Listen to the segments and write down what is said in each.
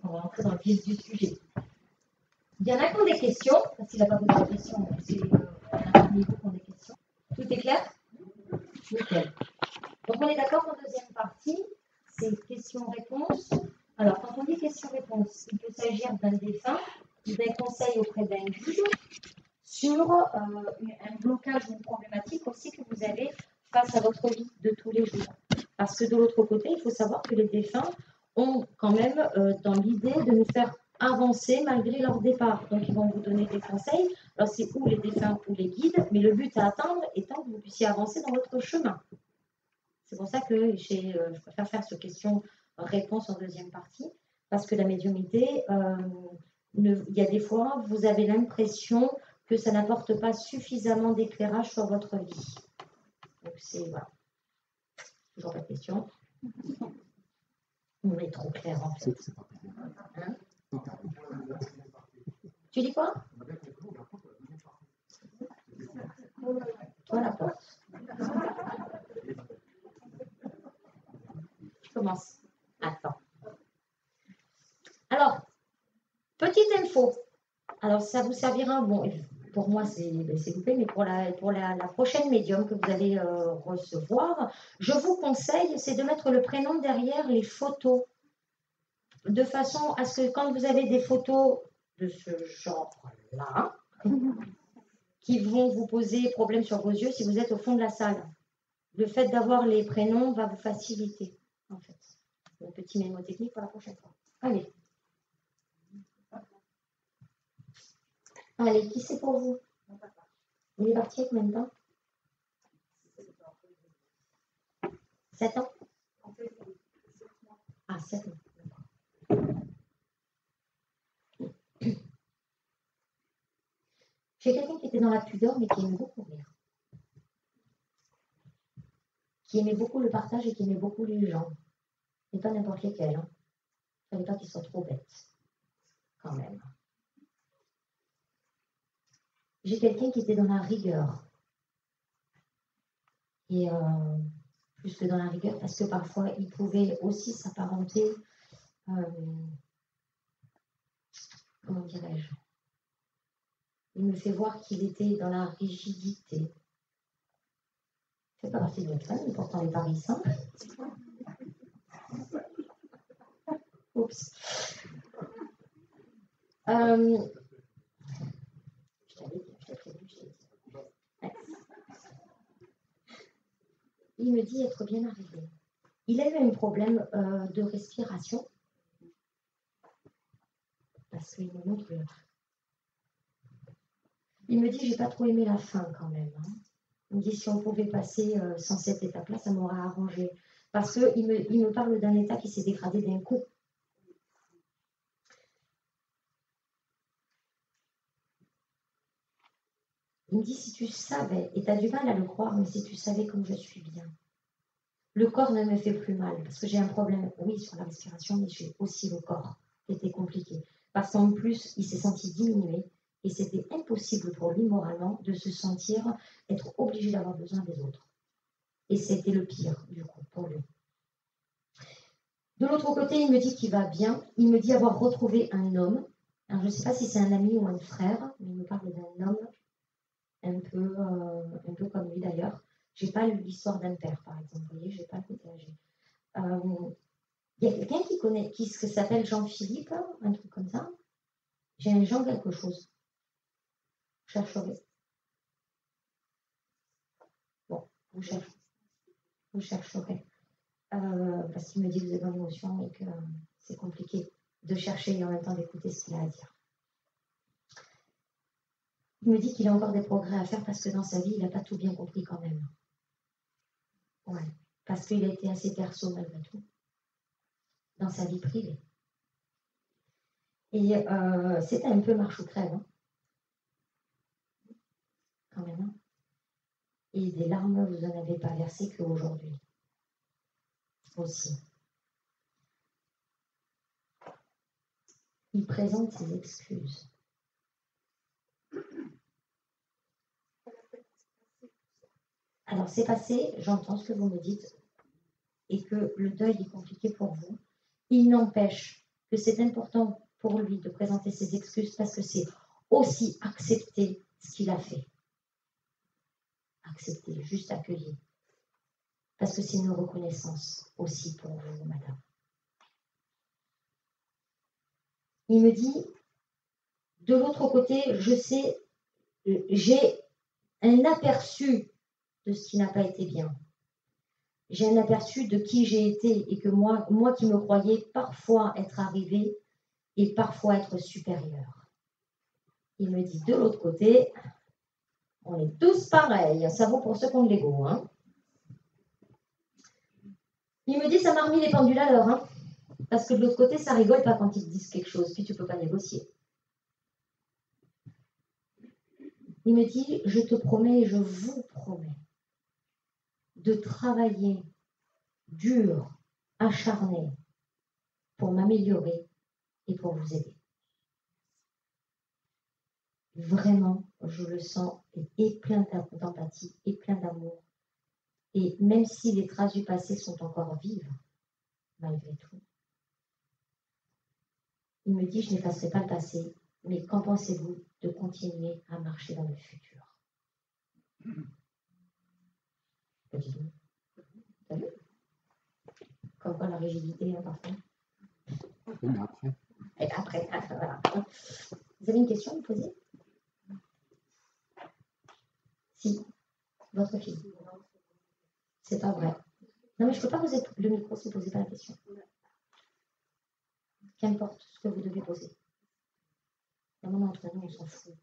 On va entrer dans le vif du sujet. Il y en a qui ont des questions, parce qu'il n'a pas posé de questions, il y en a parmi vous qui ont des questions. Tout est clair? Nickel. Donc on est d'accord qu'en deuxième partie, c'est questions-réponses. Alors quand on dit questions-réponses, il peut s'agir d'un dessin, d'un conseil auprès d'un guide, sur un blocage ou une problématique aussi que vous avez face à votre vie de tous les jours. Parce que de l'autre côté, il faut savoir que les défunts ont quand même dans l'idée de nous faire avancer malgré leur départ. Donc ils vont vous donner des conseils. Alors c'est ou les défunts ou les guides, mais le but à atteindre étant que vous puissiez avancer dans votre chemin. C'est pour ça que je préfère faire ce question-réponse en deuxième partie, parce que la médiumnité, il y a des fois, vous avez l'impression que ça n'apporte pas suffisamment d'éclairage sur votre vie. Donc c'est, voilà. Toujours pas de question. On est trop clair en fait. Hein? Tu dis quoi? Toi la porte. Je commence. Attends. Alors, petite info. Alors ça vous servira, bon, pour moi c'est loupé, mais pour la prochaine médium que vous allez recevoir, je vous conseille, c'est de mettre le prénom derrière les photos, de façon à ce que quand vous avez des photos de ce genre-là, qui vont vous poser problème sur vos yeux si vous êtes au fond de la salle, le fait d'avoir les prénoms va vous faciliter, en fait. Un petit mémotechnique pour la prochaine fois. Allez. Allez, qui c'est pour vous? Il est parti avec combien de temps? 7 ans? Ah, 7 ans. J'ai quelqu'un qui était dans la pudeur, mais qui aimait beaucoup rire. Qui aimait beaucoup le partage et qui aimait beaucoup les gens. Et pas n'importe lesquels. Hein. Il ne fallait pas qu'ils soient trop bêtes. Quand même. J'ai quelqu'un qui était dans la rigueur. Et plus que dans la rigueur, parce que parfois, il pouvait aussi s'apparenter, comment dirais-je, il me fait voir qu'il était dans la rigidité. C'est pas partie de notre famille, pourtant les paris simples. Oups. Il me dit être bien arrivé. Il a eu un problème de respiration. Parce qu'il me montre. Il me dit j'ai pas trop aimé la fin quand même. Hein. Il me dit si on pouvait passer sans cette étape-là, ça m'aurait arrangé. Parce qu'il me parle d'un état qui s'est dégradé d'un coup. Il me dit si tu savais, et tu as du mal à le croire, mais si tu savais comme je suis bien. Le corps ne me fait plus mal, parce que j'ai un problème, oui, sur la respiration, mais j'ai aussi le corps qui était compliqué. Parce qu'en plus, il s'est senti diminué, et c'était impossible pour lui, moralement, de se sentir être obligé d'avoir besoin des autres. Et c'était le pire, du coup, pour lui. De l'autre côté, il me dit qu'il va bien, il me dit avoir retrouvé un homme. Alors, je ne sais pas si c'est un ami ou un frère, mais il me parle d'un homme un peu comme lui d'ailleurs. Je n'ai pas l'histoire d'un père, par exemple. Vous voyez, je n'ai pas le côté âgé. Il y a quelqu'un qui s'appelle Jean-Philippe, un truc comme ça. J'ai un Jean quelque chose. Je chercherai. Bon, vous chercherez. Parce qu'il me dit que vous êtes dans l'émotion et que c'est compliqué de chercher et en même temps d'écouter ce qu'il a à dire. Il me dit qu'il a encore des progrès à faire parce que dans sa vie, il n'a pas tout bien compris quand même. Ouais, parce qu'il a été assez perso malgré tout, dans sa vie privée. Et c'était un peu marche ou crève, hein. Quand même. Hein. Et des larmes, vous n'en avez pas versé qu'aujourd'hui. Aussi. Il présente ses excuses. Alors, c'est passé, j'entends ce que vous me dites, et que le deuil est compliqué pour vous. Il n'empêche que c'est important pour lui de présenter ses excuses parce que c'est aussi accepter ce qu'il a fait. Accepter, juste accueillir. Parce que c'est une reconnaissance aussi pour vous, madame. Il me dit, de l'autre côté, je sais, j'ai un aperçu de ce qui n'a pas été bien. J'ai un aperçu de qui j'ai été et que moi qui me croyais parfois être arrivé et parfois être supérieur. Il me dit, de l'autre côté, on est tous pareils. Ça vaut pour ceux qui ont de l'ego. Hein. Il me dit, ça m'a remis les pendules à l'heure. Hein. Parce que de l'autre côté, ça rigole pas quand ils te disent quelque chose, puis tu ne peux pas négocier. Il me dit, je te promets et je vous promets de travailler dur, acharné pour m'améliorer et pour vous aider. Vraiment, je le sens, et plein d'empathie, et plein d'amour. Et même si les traces du passé sont encore vives, malgré tout, il me dit, je n'effacerai pas le passé, mais qu'en pensez-vous de continuer à marcher dans le futur? Petit. T'as vu? Comme quoi la rigidité, hein, parfois. Oui, mais après. Et après, voilà. Vous avez une question à me poser? Si, votre fille. C'est pas vrai. Non, mais je ne peux pas poser le micro si vous ne posez pas la question. Qu'importe ce que vous devez poser. À un moment entre nous, on s'en fout.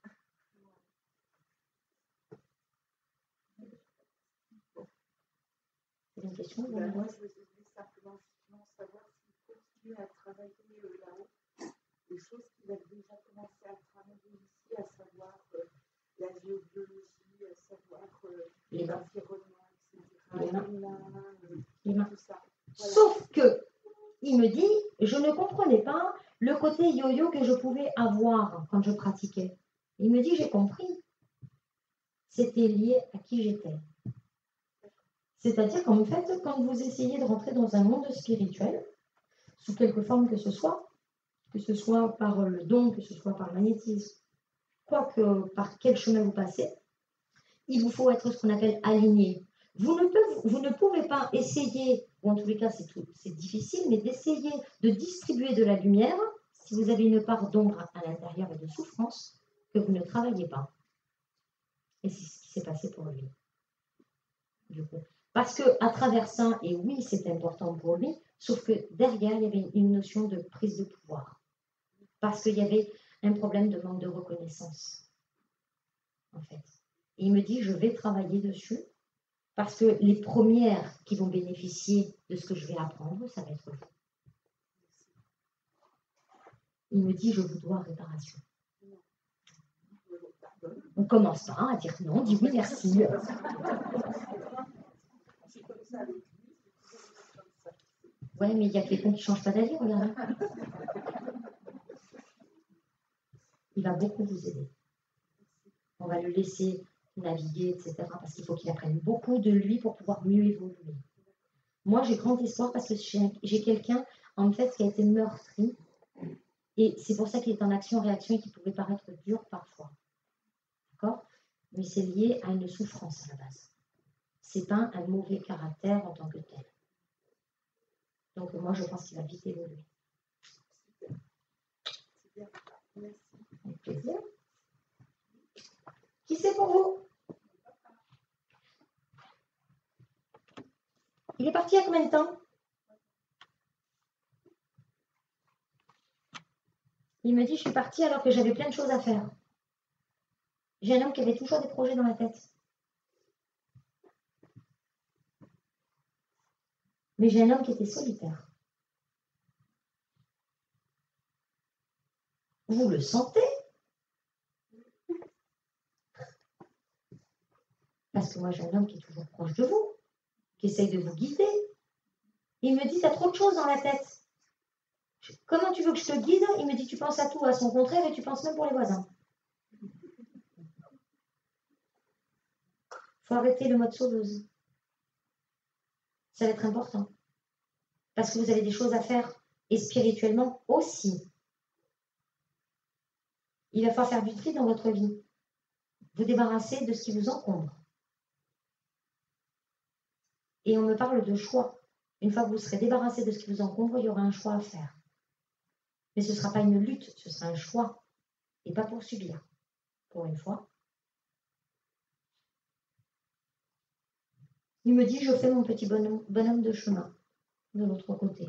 Vous avez une question? Moi, je voulais simplement savoir s'il continue à travailler là-haut, des choses qu'il a déjà commencé à travailler ici, à savoir la géobiologie, à savoir l'environnement, etc. Les mains. Tout ça. Voilà. Sauf que, il me dit, je ne comprenais pas le côté yo-yo que je pouvais avoir quand je pratiquais. Il me dit, j'ai compris. C'était lié à qui j'étais. C'est-à-dire qu'en fait, quand vous essayez de rentrer dans un monde spirituel, sous quelque forme que ce soit par le don, que ce soit par le magnétisme, par quel chemin vous passez, il vous faut être ce qu'on appelle aligné. Vous ne pouvez pas essayer, ou en tous les cas c'est difficile, mais d'essayer de distribuer de la lumière si vous avez une part d'ombre à l'intérieur et de souffrance que vous ne travaillez pas. Et c'est ce qui s'est passé pour lui. Du coup. Parce qu'à travers ça, et oui, c'est important pour lui, sauf que derrière, il y avait une notion de prise de pouvoir. Parce qu'il y avait un problème de manque de reconnaissance, en fait. Et il me dit, je vais travailler dessus, parce que les premières qui vont bénéficier de ce que je vais apprendre, ça va être vous. Il me dit, je vous dois réparation. On ne commence pas à dire non, on dit oui, merci. Oui, mais il y a quelqu'un qui ne change pas d'avis, regarde. Il va beaucoup vous aider. On va le laisser naviguer, etc. Parce qu'il faut qu'il apprenne beaucoup de lui pour pouvoir mieux évoluer. Moi, j'ai grand espoir parce que j'ai quelqu'un, en fait, qui a été meurtri. Et c'est pour ça qu'il est en action-réaction et qui pouvait paraître dur parfois. D'accord? Mais c'est lié à une souffrance à la base. Ce n'est pas un mauvais caractère en tant que tel. Donc moi, je pense qu'il va vite évoluer. Avec plaisir. Qui c'est pour vous? Il est parti il y a combien de temps? Il me dit, je suis partie alors que j'avais plein de choses à faire. J'ai un homme qui avait toujours des projets dans la tête. Mais j'ai un homme qui était solitaire. Vous le sentez? Parce que moi, j'ai un homme qui est toujours proche de vous, qui essaye de vous guider. Il me dit, tu as trop de choses dans la tête. Comment tu veux que je te guide? Il me dit, tu penses à tout, à son contraire, et tu penses même pour les voisins. Il faut arrêter le mode sauveuse. Ça va être important. Parce que vous avez des choses à faire et spirituellement aussi. Il va falloir faire du tri dans votre vie. Vous débarrasser de ce qui vous encombre. Et on me parle de choix. Une fois que vous serez débarrassé de ce qui vous encombre, il y aura un choix à faire. Mais ce ne sera pas une lutte, ce sera un choix. Et pas pour subir. Pour une fois. Il me dit, je fais mon petit bonhomme de chemin de l'autre côté.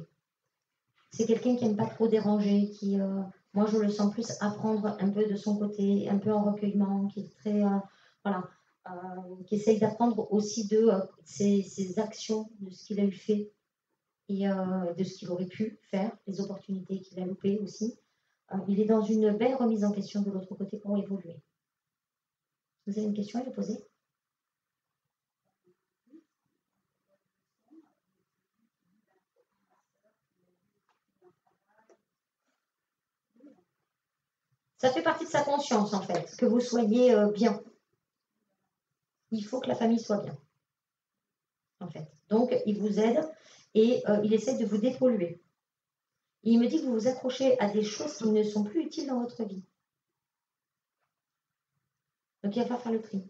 C'est quelqu'un qui n'aime pas trop déranger, qui, moi je le sens plus apprendre un peu de son côté, un peu en recueillement, qui est très, qui essaye d'apprendre aussi de ses actions, de ce qu'il a eu fait et de ce qu'il aurait pu faire, les opportunités qu'il a loupées aussi. Il est dans une belle remise en question de l'autre côté pour évoluer. Vous avez une question à lui poser? Ça fait partie de sa conscience, en fait, que vous soyez bien. Il faut que la famille soit bien, en fait. Donc, il vous aide et il essaie de vous dépolluer. Il me dit que vous vous accrochez à des choses qui ne sont plus utiles dans votre vie. Donc, il va falloir faire le tri.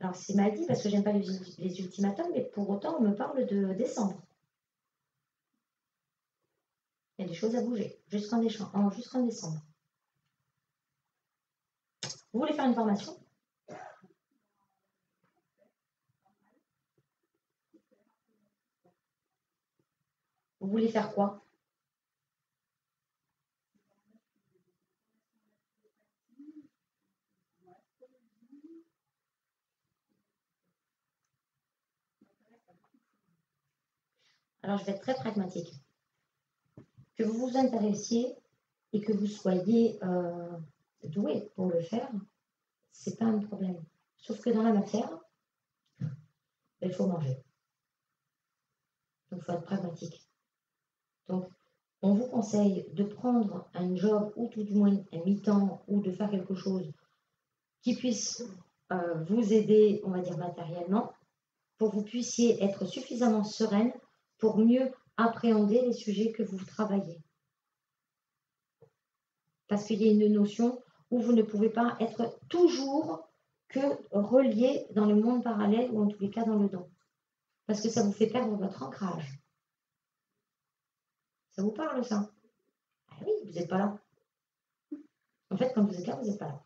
Alors, c'est mal dit parce que j'aime pas les ultimatums, mais pour autant, on me parle de décembre. Il y a des choses à bouger jusqu'en décembre. Vous voulez faire une formation? Vous voulez faire quoi? Alors, je vais être très pragmatique. Que vous vous intéressiez et que vous soyez doué pour le faire, c'est pas un problème. Sauf que dans la matière, il faut manger. Donc, il faut être pragmatique. Donc, on vous conseille de prendre un job ou tout du moins un mi-temps ou de faire quelque chose qui puisse vous aider, on va dire matériellement, pour que vous puissiez être suffisamment sereine pour mieux appréhender les sujets que vous travaillez. Parce qu'il y a une notion où vous ne pouvez pas être toujours que relié dans le monde parallèle ou en tous les cas dans le don. Parce que ça vous fait perdre votre ancrage. Ça vous parle, ça? Ah oui, vous n'êtes pas là. En fait, quand vous êtes là, vous n'êtes pas là.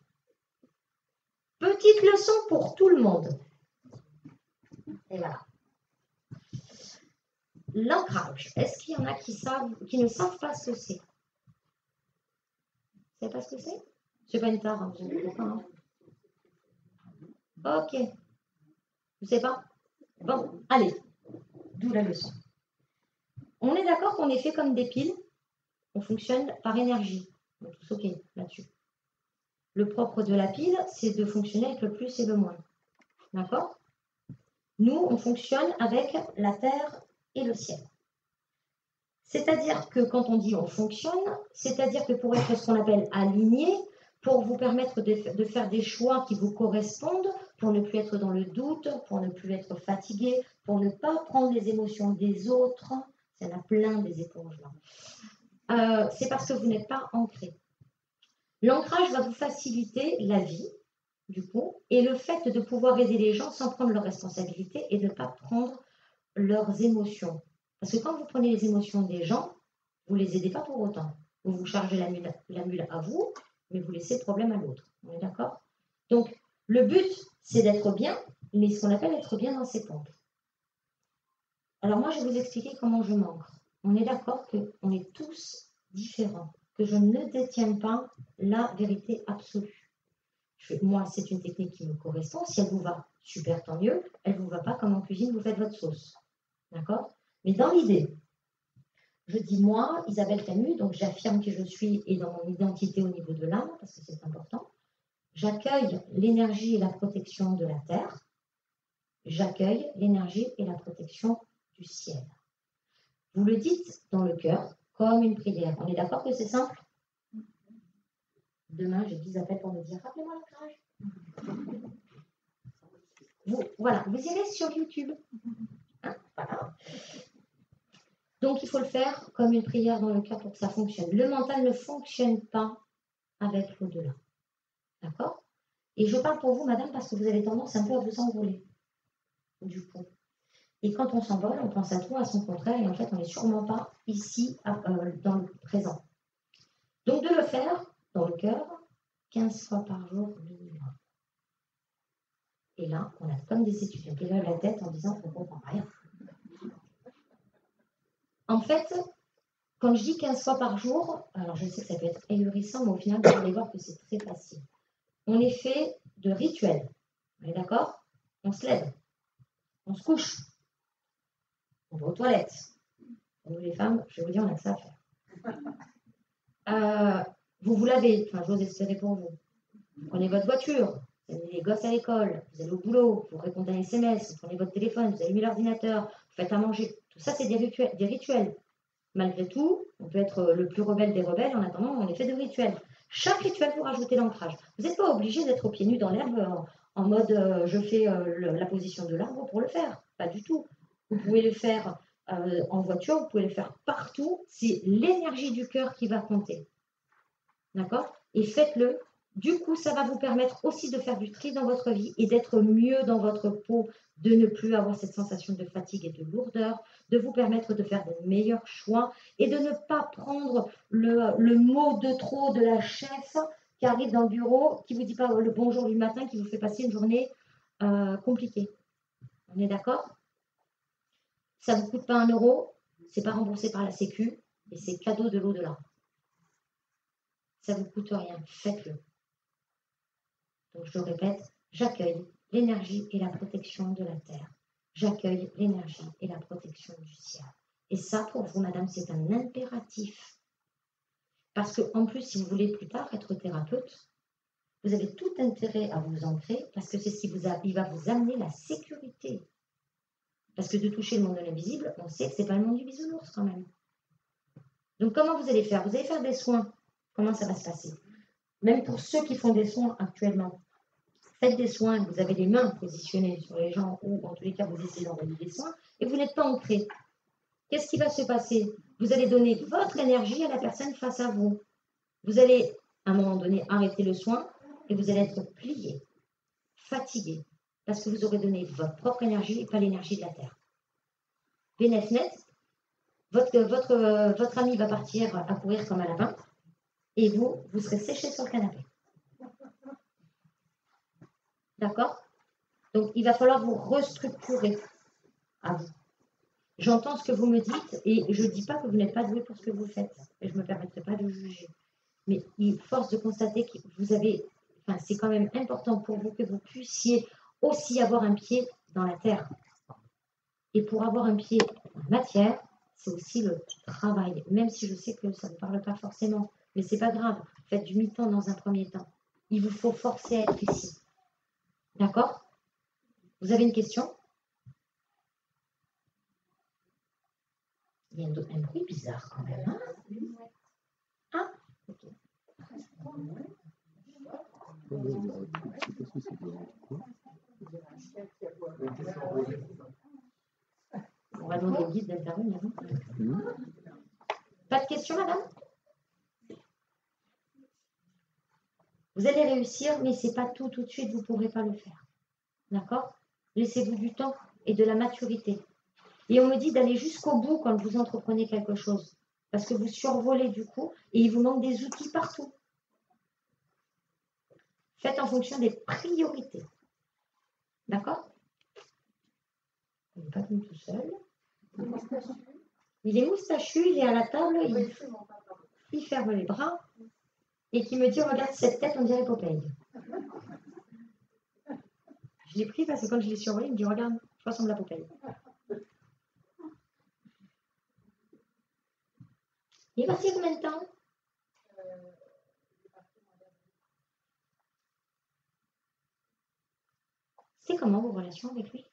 Petite leçon pour tout le monde. Et voilà. L'ancrage. Est-ce qu'il y en a qui ne savent pas ce que c'est? Vous ne savez pas ce que c'est? C'est pas une tare, hein, vous inquiétez pas. Hein. Ok. Vous ne savez pas? Bon, allez. D'où la leçon. On est d'accord qu'on est fait comme des piles. On fonctionne par énergie. On est tous ok là-dessus. Le propre de la pile, c'est de fonctionner avec le plus et le moins. D'accord? Nous, on fonctionne avec la terre et le ciel. C'est-à-dire que quand on dit on fonctionne, c'est-à-dire que pour être ce qu'on appelle aligné, pour vous permettre de faire des choix qui vous correspondent, pour ne plus être dans le doute, pour ne plus être fatigué, pour ne pas prendre les émotions des autres, il y en a plein des éponges là. C'est parce que vous n'êtes pas ancré. L'ancrage va vous faciliter la vie, du coup, et le fait de pouvoir aider les gens sans prendre leurs responsabilités et de ne pas prendre leurs émotions. Parce que quand vous prenez les émotions des gens, vous ne les aidez pas pour autant. Vous vous chargez la mule à vous, mais vous laissez le problème à l'autre. On est d'accord? Donc, le but, c'est d'être bien, mais ce qu'on appelle être bien dans ses pompes. Alors moi, je vais vous expliquer comment je m'ancre. On est d'accord qu'on est tous différents, que je ne détiens pas la vérité absolue. Moi, c'est une technique qui me correspond. Si elle vous va, super, tant mieux. Elle ne vous va pas, comme en cuisine, vous faites votre sauce. D'accord? Mais dans l'idée, je dis moi, Isabelle Camus, donc j'affirme qui je suis et dans mon identité au niveau de l'âme, parce que c'est important. J'accueille l'énergie et la protection de la terre. J'accueille l'énergie et la protection du ciel. Vous le dites dans le cœur comme une prière. On est d'accord que c'est simple? Demain, j'ai 10 appels pour me dire rappelez-moi l'ancrage. Voilà, vous irez sur YouTube. Hein, voilà. Donc, il faut le faire comme une prière dans le cœur pour que ça fonctionne. Le mental ne fonctionne pas avec l'au-delà. D'accord? Et je parle pour vous, madame, parce que vous avez tendance un peu à vous envoler, du coup. Et quand on s'envole, on pense à tout, à son contraire, et en fait, on n'est sûrement pas ici, dans le présent. Donc, de le faire dans le cœur, 15 fois par jour minimum. Et là, on a comme des étudiants qui lèvent la tête en disant qu'on ne comprend rien. En fait, quand je dis 15 fois par jour, alors je sais que ça peut être ahurissant, mais au final, vous allez voir que c'est très facile. On est fait de rituels. On est d'accord? On se lève, on se couche, on va aux toilettes. Nous, les femmes, je vais vous dire, on a que ça à faire. Vous vous lavez, enfin, j'ose espérer pour vous. Vous prenez votre voiture, vous amenez les gosses à l'école, vous allez au boulot, vous répondez à un SMS, vous prenez votre téléphone, vous allumez l'ordinateur, vous faites à manger. Tout ça, c'est des rituels. Malgré tout, on peut être le plus rebelle des rebelles, en attendant, on est fait de rituels. Chaque rituel pour ajouter l'ancrage. Vous n'êtes pas obligé d'être aux pieds nus dans l'herbe en mode je fais la position de l'arbre pour le faire. Pas du tout. Vous pouvez le faire en voiture, vous pouvez le faire partout. C'est l'énergie du cœur qui va compter. D'accord? Et faites-le. Du coup, ça va vous permettre aussi de faire du tri dans votre vie et d'être mieux dans votre peau, de ne plus avoir cette sensation de fatigue et de lourdeur, de vous permettre de faire de meilleurs choix et de ne pas prendre le mot de trop de la chef qui arrive dans le bureau, qui ne vous dit pas le bonjour du matin, qui vous fait passer une journée compliquée. On est d'accord? Ça ne vous coûte pas 1 euro, c'est pas remboursé par la Sécu et c'est cadeau de l'au-delà. Ça ne vous coûte rien, faites-le. Donc je le répète, j'accueille l'énergie et la protection de la terre. J'accueille l'énergie et la protection du ciel. Et ça, pour vous, madame, c'est un impératif. Parce qu'en plus, si vous voulez plus tard être thérapeute, vous avez tout intérêt à vous ancrer parce que c'est ce qui il va vous amener la sécurité. Parce que de toucher le monde de l'invisible, on sait que ce n'est pas le monde du bisounours quand même. Donc comment vous allez faire? Vous allez faire des soins. Comment ça va se passer? Même pour ceux qui font des soins actuellement, faites des soins, vous avez les mains positionnées sur les gens ou en tous les cas vous essayez d'envoyer des soins et vous n'êtes pas ancré. Qu'est-ce qui va se passer? Vous allez donner votre énergie à la personne face à vous. Vous allez à un moment donné arrêter le soin et vous allez être plié, fatigué, parce que vous aurez donné votre propre énergie et pas l'énergie de la Terre. Bénef-net, votre ami va partir à courir comme un lapin et vous serez séché sur le canapé. D'accord? Donc, il va falloir vous restructurer à vous. J'entends ce que vous me dites et je ne dis pas que vous n'êtes pas doué pour ce que vous faites. Et je ne me permettrai pas de juger. Mais il force de constater que vous avez... Enfin, c'est quand même important pour vous que vous puissiez aussi avoir un pied dans la terre. Et pour avoir un pied en matière, c'est aussi le travail. Même si je sais que ça ne parle pas forcément. Mais ce n'est pas grave. Faites du mi-temps dans un premier temps. Il vous faut forcer à être ici. D'accord? Vous avez une question? Il y a un bruit bizarre quand même. Hein? Ah, ok. On va demander au guide d'intervenir. Pas de questions, madame? Vous allez réussir, mais ce n'est pas tout de suite, vous ne pourrez pas le faire. D'accord? Laissez-vous du temps et de la maturité. Et on me dit d'aller jusqu'au bout quand vous entreprenez quelque chose. Parce que vous survolez du coup et il vous manque des outils partout. Faites en fonction des priorités. D'accord? Il n'est pas venu tout seul. Il est moustachu, il est à la table, il ferme les bras et qui me dit regarde cette tête, on dirait Popeye. Je l'ai pris parce que quand je l'ai survolé, il me dit regarde, je ressemble à Popeye. Il est parti combien de temps? C'était comment vos relations avec lui?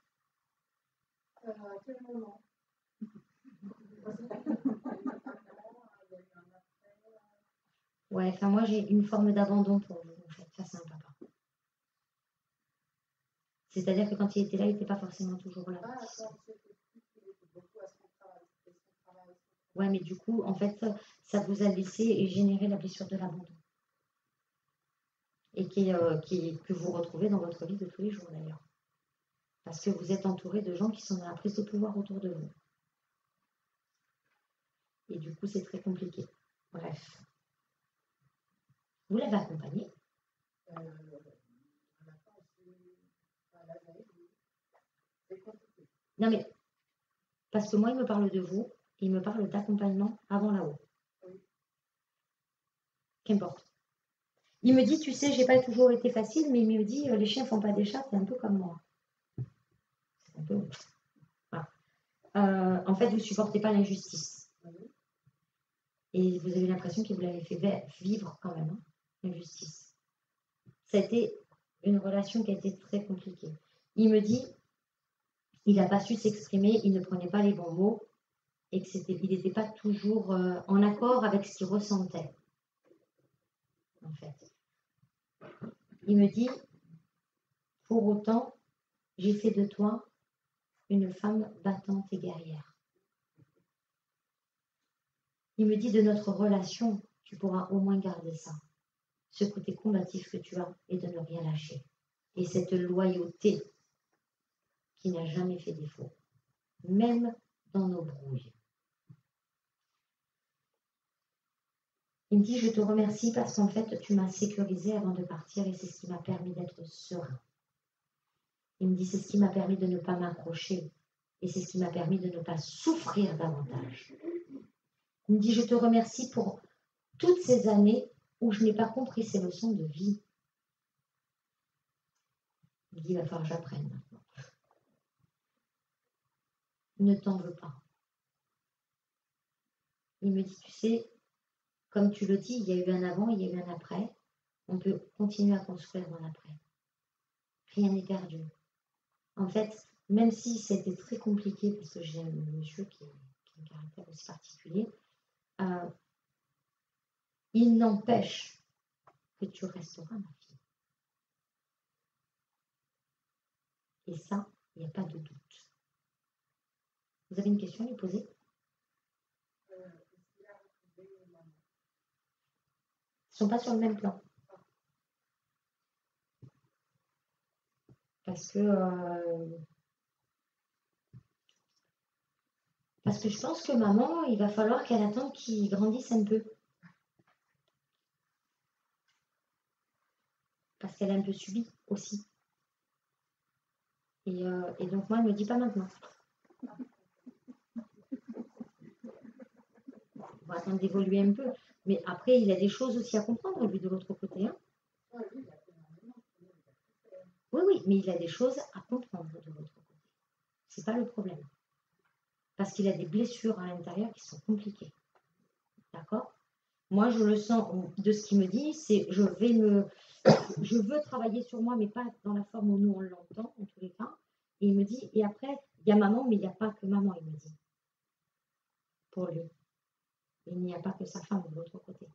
À quel moment? Ouais, enfin moi j'ai une forme d'abandon pour vous, en fait, face à un papa. C'est-à-dire que quand il était là, il n'était pas forcément toujours là. Ah, quand c'était plus, il était beaucoup à son travail. Ouais, mais du coup, en fait, ça vous a laissé et généré la blessure de l'abandon. Et que vous retrouvez dans votre vie de tous les jours d'ailleurs. Parce que vous êtes entouré de gens qui sont dans la prise de pouvoir autour de vous. Et du coup, c'est très compliqué. Bref. Vous l'avez accompagné? Non mais, parce que moi, il me parle de vous, il me parle d'accompagnement avant là-haut. Qu'importe. Il me dit, tu sais, j'ai pas toujours été facile, mais il me dit, les chiens font pas des chats, c'est un peu comme moi. C'est un peu... Voilà. En fait, vous supportez pas l'injustice. Et vous avez l'impression qu'il vous l'avait fait vivre quand même, hein, l'injustice. Ça a été une relation qui a été très compliquée. Il me dit, il n'a pas su s'exprimer, il ne prenait pas les bons mots, et qu'il n'était pas toujours en accord avec ce qu'il ressentait. En fait. Il me dit, pour autant, j'ai fait de toi une femme battante et guerrière. Il me dit, de notre relation, tu pourras au moins garder ça. Ce côté combatif que tu as et de ne rien lâcher. Et cette loyauté qui n'a jamais fait défaut, même dans nos brouilles. Il me dit, je te remercie parce qu'en fait, tu m'as sécurisé avant de partir et c'est ce qui m'a permis d'être serein. Il me dit, c'est ce qui m'a permis de ne pas m'accrocher et c'est ce qui m'a permis de ne pas souffrir davantage. Il me dit, je te remercie pour toutes ces années où je n'ai pas compris ces leçons de vie. Il me dit, il va falloir que j'apprenne maintenant. Ne t'en veux pas. Il me dit, tu sais, comme tu le dis, il y a eu un avant, il y a eu un après. On peut continuer à construire dans l'après. Rien n'est perdu. En fait, même si c'était très compliqué, parce que j'ai un monsieur qui a un caractère aussi particulier, il n'empêche que tu resteras ma fille. Et ça, il n'y a pas de doute. Vous avez une question à lui poser? Ils ne sont pas sur le même plan. Parce que je pense que maman, il va falloir qu'elle attende qu'il grandisse un peu. Parce qu'elle a un peu subi aussi. Et donc moi, elle ne me dit pas maintenant. On va attendre d'évoluer un peu. Mais après, il a des choses aussi à comprendre, lui, de l'autre côté. Hein. Oui, mais il a des choses à comprendre de l'autre côté. Ce n'est pas le problème. Parce qu'il a des blessures à l'intérieur qui sont compliquées. D'accord? Moi, je le sens de ce qu'il me dit, c'est je veux travailler sur moi, mais pas dans la forme où nous on l'entend, en tous les cas. Et il me dit, et après, il y a maman, mais il n'y a pas que maman, il me dit. Pour lui. Il n'y a pas que sa femme de l'autre côté.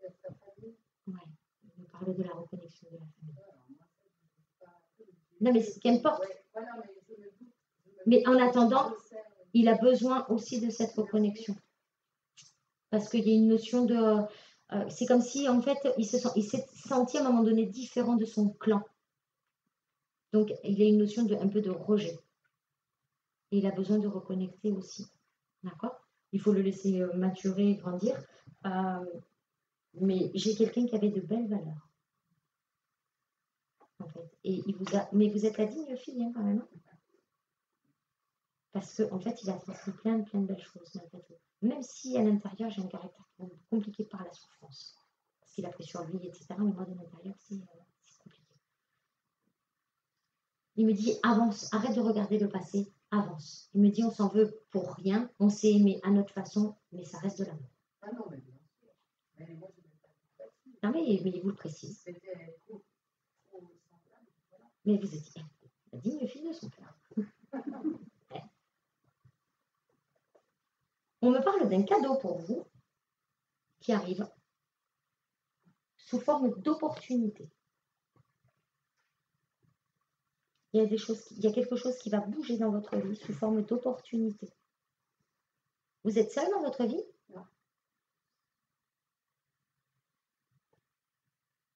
Ouais, il me parle de la reconnexion de la famille. Non, mais qu'importe. Mais en attendant, il a besoin aussi de cette reconnexion. Parce qu'il y a une notion de... c'est comme si, en fait, il s'est senti à un moment donné différent de son clan. Donc, il y a une notion un peu de rejet. Et il a besoin de reconnecter aussi. D'accord? Il faut le laisser maturer, grandir. Mais j'ai quelqu'un qui avait de belles valeurs. En fait. Et mais vous êtes la digne fille, hein, quand même. Parce qu'en fait, il a transmis plein de belles choses, malgré tout. Même si à l'intérieur, j'ai un caractère compliqué par la souffrance. Parce qu'il a pris sur lui, etc. Mais moi, de l'intérieur, c'est compliqué. Il me dit, avance, arrête de regarder le passé, avance. Il me dit, on s'en veut pour rien, on s'est aimé à notre façon, mais ça reste de l'amour. Ah non, mais bien sûr. Mais moi, je n'ai pas de facile. Non, mais il vous le précise. C'était trop semblable. Voilà. Mais vous êtes la digne fille de son père. On me parle d'un cadeau pour vous qui arrive sous forme d'opportunité. Il y a quelque chose qui va bouger dans votre vie sous forme d'opportunité. Vous êtes seul dans votre vie? Non.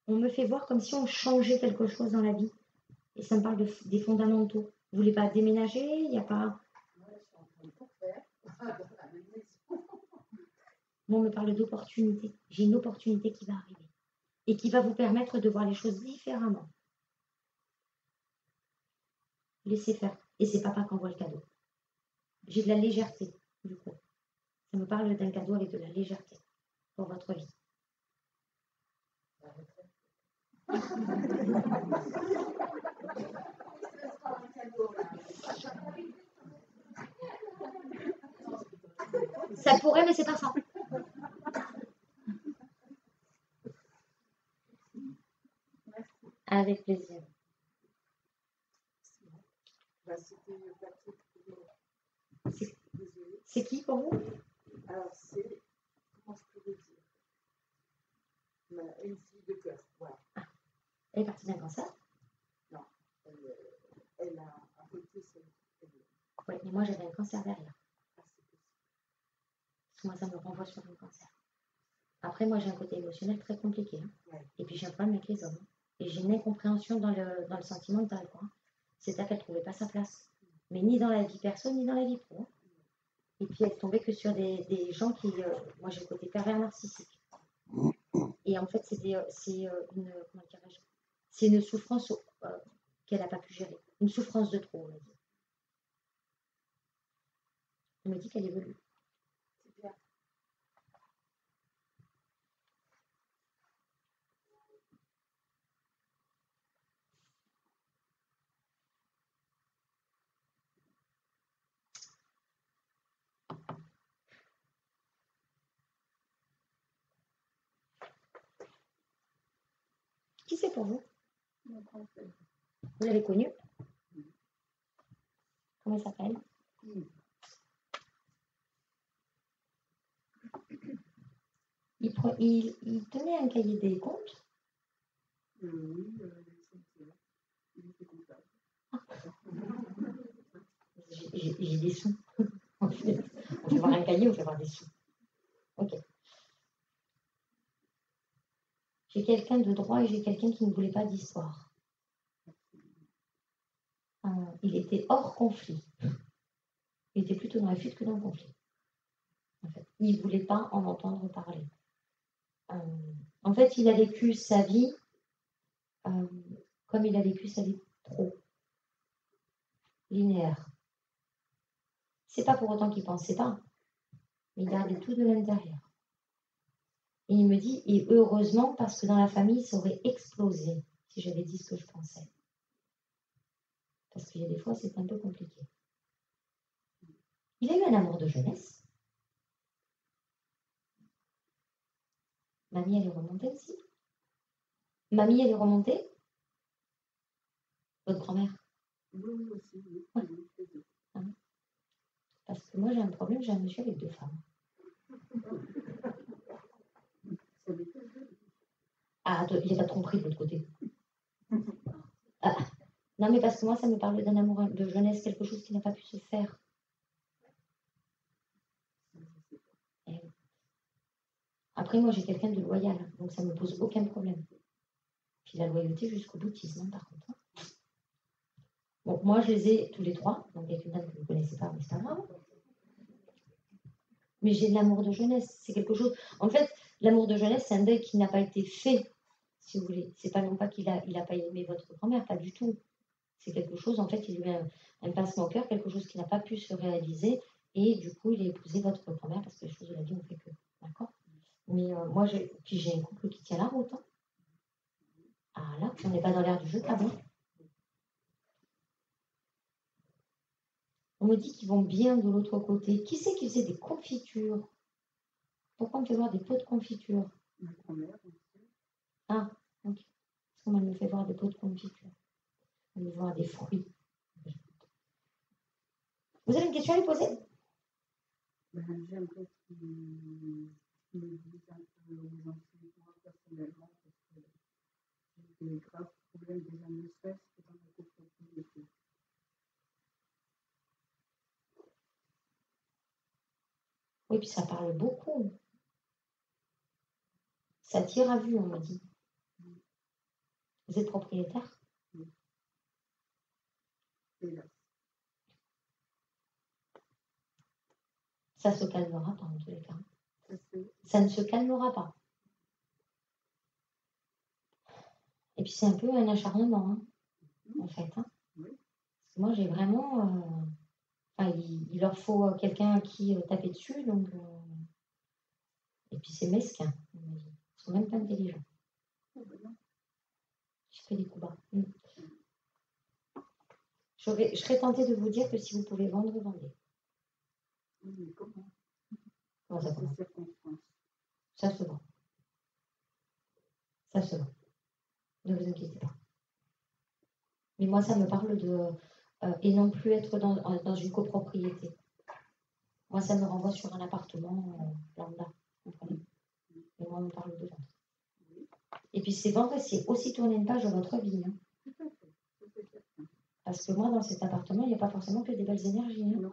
On me fait voir comme si on changeait quelque chose dans la vie. Et ça me parle des fondamentaux. Vous voulez pas déménager? Il n'y a pas... Ouais, je suis en train de tout faire dans la même maison. Moi, on me parle d'opportunité. J'ai une opportunité qui va arriver. Et qui va vous permettre de voir les choses différemment. Laissez faire. Et c'est papa qui envoie le cadeau. J'ai de la légèreté, du coup. Ça me parle d'un cadeau avec de la légèreté pour votre vie. Ça pourrait, mais c'est pas ça. Avec plaisir. Bah, c'était Patrick. Désolée. C'est qui pour vous? Alors, c'est, comment je peux le dire, une fille de cœur. Voilà. Elle est partie d'un cancer? Non, elle a un côté seul. Oui, mais moi j'avais un cancer derrière. Ah, c'est possible. Parce que moi ça me renvoie sur un cancer. Après, moi j'ai un côté émotionnel très compliqué. Hein. Ouais. Et puis j'ai un problème avec les hommes. Et j'ai une incompréhension dans le sentimental. Quoi. C'est-à-dire qu'elle ne trouvait pas sa place. Mais ni dans la vie perso, ni dans la vie pro. Et puis elle tombait que sur des gens qui. Moi j'ai le côté pervers narcissique. Et en fait, c'est une souffrance qu'elle n'a pas pu gérer. Une souffrance de trop, on va dire. On me dit qu'elle évolue. C'est bien. Qui c'est pour vous? Mon grand-père. Vous l'avez connu? Comment il s'appelle? Il tenait un cahier des comptes? Oui, il était comptable. J'ai des sous. On fait voir un cahier, on fait voir des sous. Ok. J'ai quelqu'un de droit et j'ai quelqu'un qui ne voulait pas d'histoire. Il était hors conflit. Il était plutôt dans la fuite que dans le conflit. En fait, il ne voulait pas en entendre parler. En fait, il a vécu sa vie comme il a vécu sa vie trop linéaire. C'est pas pour autant qu'il pensait pas, mais il gardait tout de l'intérieur. Et il me dit, et heureusement, parce que dans la famille, ça aurait explosé si j'avais dit ce que je pensais. Parce qu'il y a des fois, c'est un peu compliqué. Il a eu un amour de jeunesse. Mamie, elle est remontée aussi. Mamie, elle est remontée. Votre grand-mère. Oui, aussi, oui. Ouais. Parce que moi, j'ai un problème, j'ai un monsieur avec 2 femmes. Ah, il n'y a pas de tromperie de l'autre côté. Ah, non, mais parce que moi, ça me parle d'un amour de jeunesse, quelque chose qui n'a pas pu se faire. Après, moi, j'ai quelqu'un de loyal, donc ça ne me pose aucun problème. Puis la loyauté jusqu'au boutisme, hein, par contre. Donc moi, je les ai tous les 3, donc avec une dame que vous ne connaissez pas, mais c'est pas grave. Mais j'ai de l'amour de jeunesse, c'est quelque chose... En fait, l'amour de jeunesse, c'est un deuil qui n'a pas été fait, si vous voulez. C'est pas non pas qu'il a pas aimé votre grand-mère, pas du tout. C'est quelque chose, en fait, il lui a un pincement au cœur, quelque chose qui n'a pas pu se réaliser, et du coup, il a épousé votre grand-mère, parce que les choses de la vie ont fait que... D'accord? Mais moi, j'ai un couple qui tient la route. Hein. Ah là, on n'est pas dans l'air du jeu, pas bon. On me dit qu'ils vont bien de l'autre côté. Qui c'est qui faisait des confitures? Pourquoi on me fait voir des pots de confiture? Ma grand-mère aussi. Ah, ok. Parce qu'on me fait voir des pots de confiture. On me fait voir des fruits. Vous avez une question à lui poser? J'aimerais qu'il me dise un peu aux enseignements personnellement, parce que j'ai des graves problèmes déjà ne serait-ce que dans ma copropriété. Oui, puis ça parle beaucoup. Ça tire à vue, on me dit. Vous êtes propriétaire? Hélas. Ça se calmera pas en tous les cas. Ça se- Ça ne se calmera pas. Et puis c'est un peu un acharnement, hein, en fait. Hein. Oui. Parce que moi, j'ai vraiment... enfin, il leur faut quelqu'un à qui taper dessus, donc... Et puis c'est mesquin, on me dit. Ils sont même pas intelligents. Oh, ben non. Je fais des coups bas. Je serais tentée de vous dire que si vous pouvez vendre, vendez. Oui, mais comment? Comment ça Ces commence? circonstances. Ça se vend. Ça se vend. Ne vous inquiétez pas. Mais moi, ça me parle de... et non plus être dans une copropriété. Moi, ça me renvoie sur un appartement lambda. Vous comprenez? Et moi, on me parle de vendre. Oui, Et puis, c'est vendre, c'est aussi tourner une page de votre vie. Hein. tout à fait. Ça, c'est certain. Parce que moi, dans cet appartement, il n'y a pas forcément que des belles énergies. Hein. Non,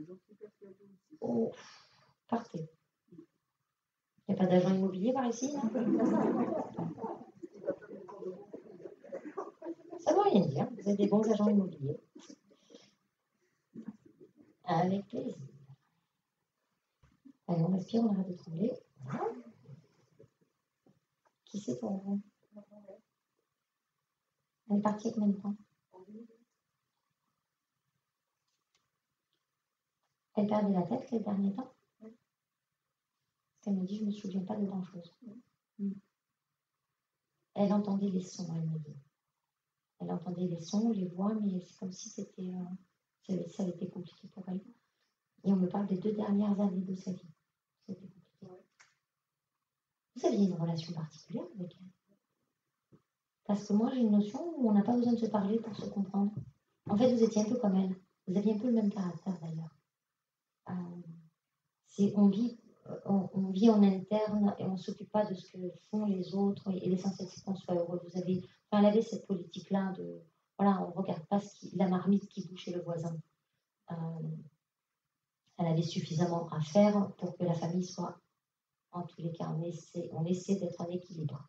j'en suis persuadée aussi. Oh, partez. Il n'y a pas d'agent immobilier par ici, là? Ça ne veut rien dire. Vous êtes des bons agents immobiliers. Avec plaisir. Allez, on respire, on arrête de trembler. Qui c'est pour vous? Elle est partie avec combien de temps? Elle perdait la tête les derniers temps? Parce qu'elle me dit, je ne me souviens pas de grand-chose. Elle entendait les sons, elle me dit. Elle entendait les sons, les voix, mais c'est comme si c'était, ça avait été compliqué pour elle. Et on me parle des 2 dernières années de sa vie. C'était compliqué. Vous aviez une relation particulière avec elle? Parce que moi, j'ai une notion où on n'a pas besoin de se parler pour se comprendre. En fait, vous étiez un peu comme elle. Vous aviez un peu le même caractère, d'ailleurs. On vit en interne et on ne s'occupe pas de ce que font les autres et l'essentiel c'est qu'on soit heureux. Elle avait cette politique-là de, voilà, on ne regarde pas la marmite qui bout chez le voisin. Elle avait suffisamment à faire pour que la famille soit, en tous les cas, on essaie d'être en équilibre.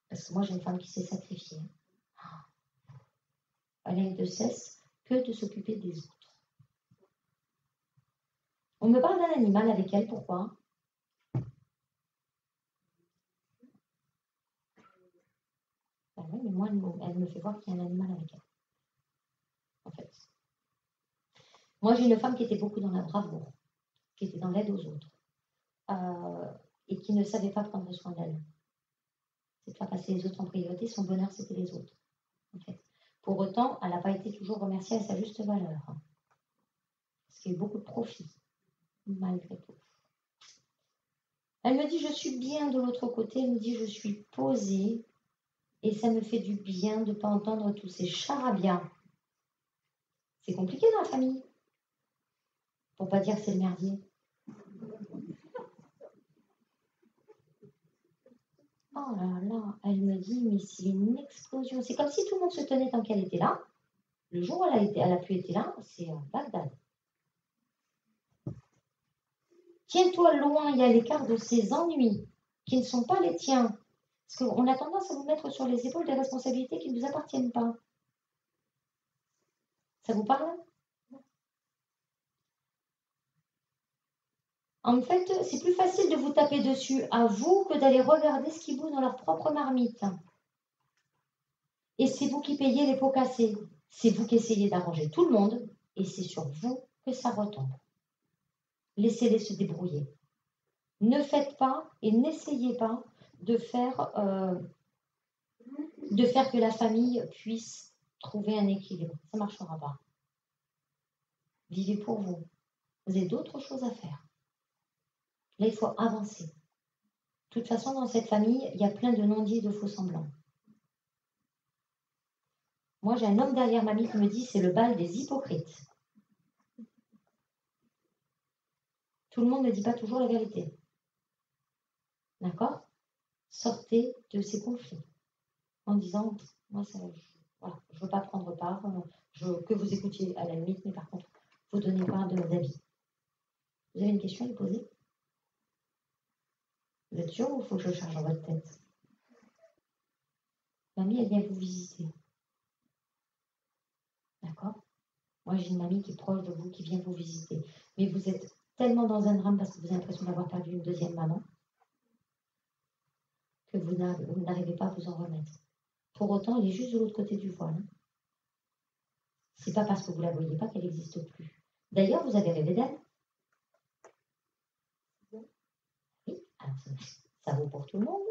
Parce que moi, j'ai une femme qui s'est sacrifiée. Elle ne cesse que de s'occuper des autres. On me parle d'un animal avec elle, pourquoi? Ben oui, mais moi, elle me fait voir qu'il y a un animal avec elle. En fait. Moi, j'ai une femme qui était beaucoup dans la bravoure, qui était dans l'aide aux autres, et qui ne savait pas prendre soin d'elle. C'est pas passer les autres en priorité, son bonheur, c'était les autres. En fait. Pour autant, elle n'a pas été toujours remerciée à sa juste valeur. Parce qu'il y a eu beaucoup de profit, malgré tout. Elle me dit, je suis bien de l'autre côté, elle me dit, je suis posée, et ça me fait du bien de ne pas entendre tous ces charabia. C'est compliqué dans la famille. Pour pas dire que c'est le merdier. Oh là là, elle me dit, mais c'est une explosion. C'est comme si tout le monde se tenait tant qu'elle était là. Le jour où elle a pu être là, c'est Bagdad. Tiens-toi loin et à l'écart de ces ennuis qui ne sont pas les tiens. Parce qu'on a tendance à vous mettre sur les épaules des responsabilités qui ne vous appartiennent pas. Ça vous parle? En fait, c'est plus facile de vous taper dessus à vous que d'aller regarder ce qui bout dans leur propre marmite. Et c'est vous qui payez les pots cassés. C'est vous qui essayez d'arranger tout le monde et c'est sur vous que ça retombe. Laissez-les se débrouiller. Ne faites pas et n'essayez pas de faire que la famille puisse trouver un équilibre. Ça ne marchera pas. Vivez pour vous. Vous avez d'autres choses à faire. Là, il faut avancer. De toute façon, dans cette famille, il y a plein de non-dits et de faux-semblants. Moi, j'ai un homme derrière mamie qui me dit c'est le bal des hypocrites. Tout le monde ne dit pas toujours la vérité. D'accord? Sortez de ces conflits en disant moi, je ne veux pas prendre part, je veux que vous écoutiez à la limite, mais par contre, vous ne donnez pas d'avis. Vous avez une question à lui poser? Vous êtes sûr ou il faut que je charge dans votre tête? Mamie, elle vient vous visiter. D'accord? Moi, j'ai une mamie qui est proche de vous, qui vient vous visiter. Mais vous êtes tellement dans un drame parce que vous avez l'impression d'avoir perdu une deuxième maman que vous n'arrivez pas à vous en remettre. Pour autant, elle est juste de l'autre côté du voile. Hein. C'est pas parce que vous la voyez pas qu'elle n'existe plus. D'ailleurs, vous avez rêvé d'elle? Oui, alors ça vaut pour tout le monde.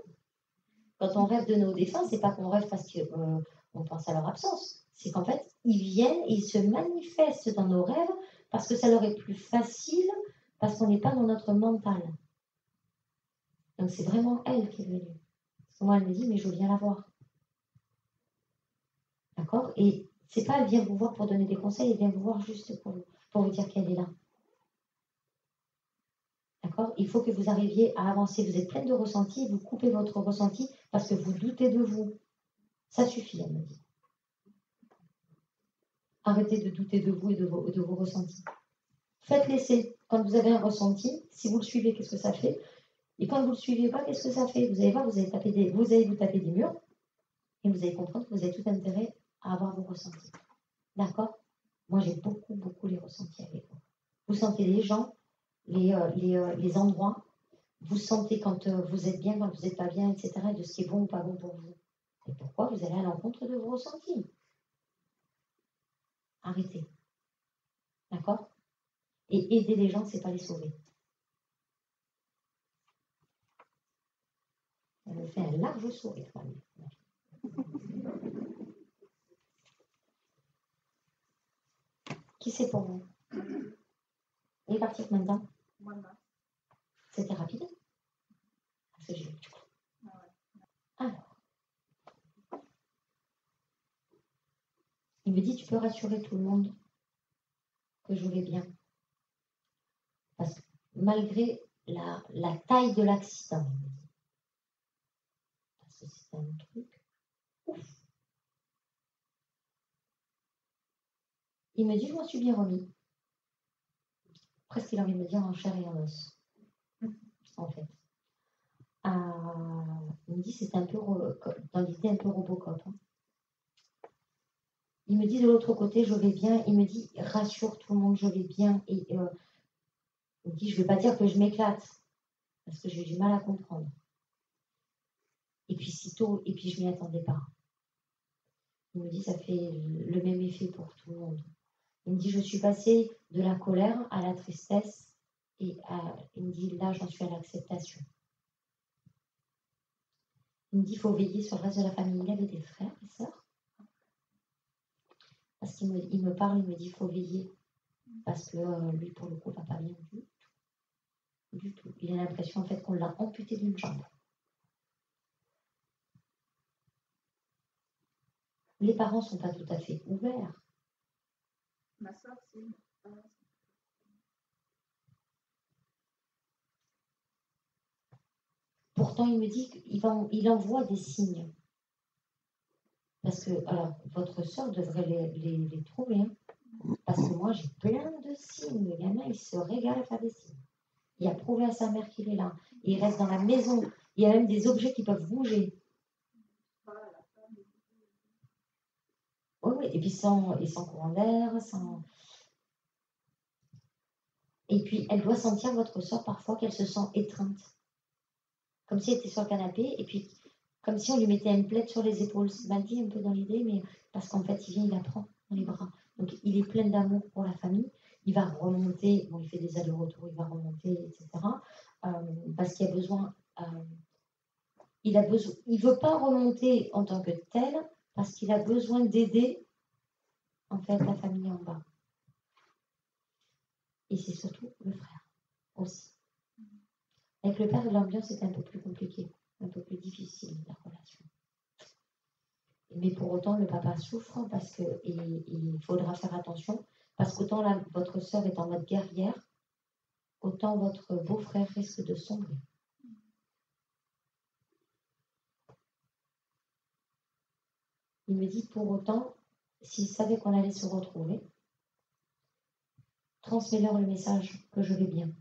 Quand on rêve de nos défunts, c'est pas qu'on rêve parce qu'on pense à leur absence. C'est qu'en fait, ils viennent et ils se manifestent dans nos rêves parce que ça leur est plus facile, parce qu'on n'est pas dans notre mental. Donc c'est vraiment elle qui est venue. Parce que moi, elle me dit, mais je viens la voir. D'accord? Et c'est pas elle vient vous voir pour donner des conseils, elle vient vous voir juste pour vous dire qu'elle est là. D'accord? Il faut que vous arriviez à avancer. Vous êtes pleine de ressentis, vous coupez votre ressenti parce que vous doutez de vous. Ça suffit, elle me dit. Arrêtez de douter de vous et de vos ressentis. Faites l'essai. Quand vous avez un ressenti, si vous le suivez, qu'est-ce que ça fait? Et quand vous ne le suivez pas, qu'est-ce que ça fait? Vous allez voir, vous allez vous taper des murs et vous allez comprendre que vous avez tout intérêt à avoir vos ressentis. D'accord? Moi, j'ai beaucoup les ressentis avec vous. Vous sentez les gens, les endroits, vous sentez quand vous êtes bien, quand vous n'êtes pas bien, etc., et de ce qui est bon ou pas bon pour vous. Et pourquoi vous allez à l'encontre de vos ressentis? Arrêtez. D'accord? Et aider les gens, c'est pas les sauver. Elle me fait un large sourire. Qui c'est pour vous? Il est parti maintenant? C'était rapide? Parce que j'ai... Alors, il me dit, tu peux rassurer tout le monde que je vais bien. Parce que malgré la taille de l'accident, il me dit. Parce que c'est un truc ouf. Il me dit, je m'en suis bien remis. Presque il a envie de me dire en chair et en os. En fait. Il me dit, c'est un peu dans l'idée un peu Robocop. Hein. Il me dit de l'autre côté, je vais bien. Il me dit, rassure tout le monde, je vais bien. Et il me dit, je ne vais pas dire que je m'éclate, parce que j'ai du mal à comprendre. Et puis sitôt, et puis je ne m'y attendais pas. Il me dit, ça fait le même effet pour tout le monde. Il me dit, je suis passée de la colère à la tristesse, et il me dit, là, j'en suis à l'acceptation. Il me dit, il faut veiller sur le reste de la famille. Il avait des frères et sœurs. Parce qu'il me parle, il me dit, il faut veiller. Parce que lui, pour le coup, va pas bien du tout. Du tout. Il a l'impression, en fait, qu'on l'a amputé d'une jambe. Les parents ne sont pas tout à fait ouverts. Ma soeur, c'est... Pourtant, il me dit qu'il envoie des signes. Parce que, alors, votre soeur devrait les trouver. Hein. Parce que moi, j'ai plein de signes. Le gamin, il se régale à faire des signes. Il a prouvé à sa mère qu'il est là. Il reste dans la maison. Il y a même des objets qui peuvent bouger. Oui, et puis sans courant d'air, sans... Et puis, elle doit sentir, votre soeur, parfois, qu'elle se sent étreinte. Comme si elle était sur le canapé, et puis, comme si on lui mettait une plaide sur les épaules. C'est mal dit un peu dans l'idée, mais parce qu'en fait, il vient, il la prend dans les bras. Donc, il est plein d'amour pour la famille. Il va remonter, bon, il fait des allers-retours, il va remonter, etc. Parce qu'il a besoin... il ne veut pas remonter en tant que tel, parce qu'il a besoin d'aider, en fait, la famille en bas. Et c'est surtout le frère aussi. Avec le père, l'ambiance est un peu plus compliquée, un peu plus difficile, la relation. Mais pour autant, le papa souffre parce qu'il faudra faire attention, parce qu'autant votre sœur est en mode guerrière, autant votre beau-frère risque de sombrer. Il me dit pour autant, s'il savait qu'on allait se retrouver, transmets-leur le message que je vais bien.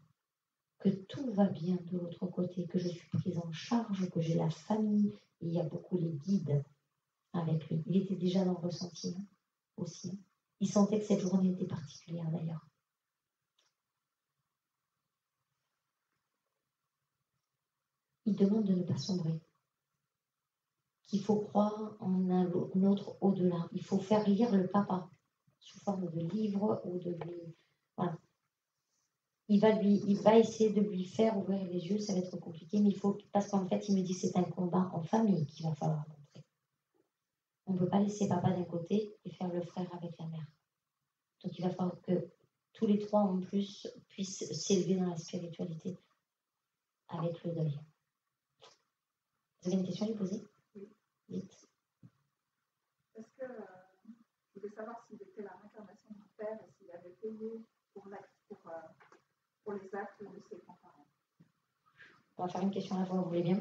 que tout va bien de l'autre côté, que je suis prise en charge, que j'ai la famille. Et il y a beaucoup les guides avec lui. Il était déjà dans le ressenti aussi. Il sentait que cette journée était particulière d'ailleurs. Il demande de ne pas sombrer. Qu'il faut croire en un autre au-delà. Il faut faire lire le papa sous forme de livre ou de lui. Voilà. Il va essayer de lui faire ouvrir les yeux, ça va être compliqué, mais il faut, parce qu'en fait, il me dit que c'est un combat en famille qu'il va falloir montrer. On ne peut pas laisser papa d'un côté et faire le frère avec la mère. Donc il va falloir que tous les trois en plus puissent s'élever dans la spiritualité avec le deuil. Vous avez une question à lui poser? Oui. Vite. Est-ce que je voulais savoir s'il était la réincarnation du père et s'il avait payé pour les actes de ses grands-parents? On va faire une question à la fois, vous voulez bien?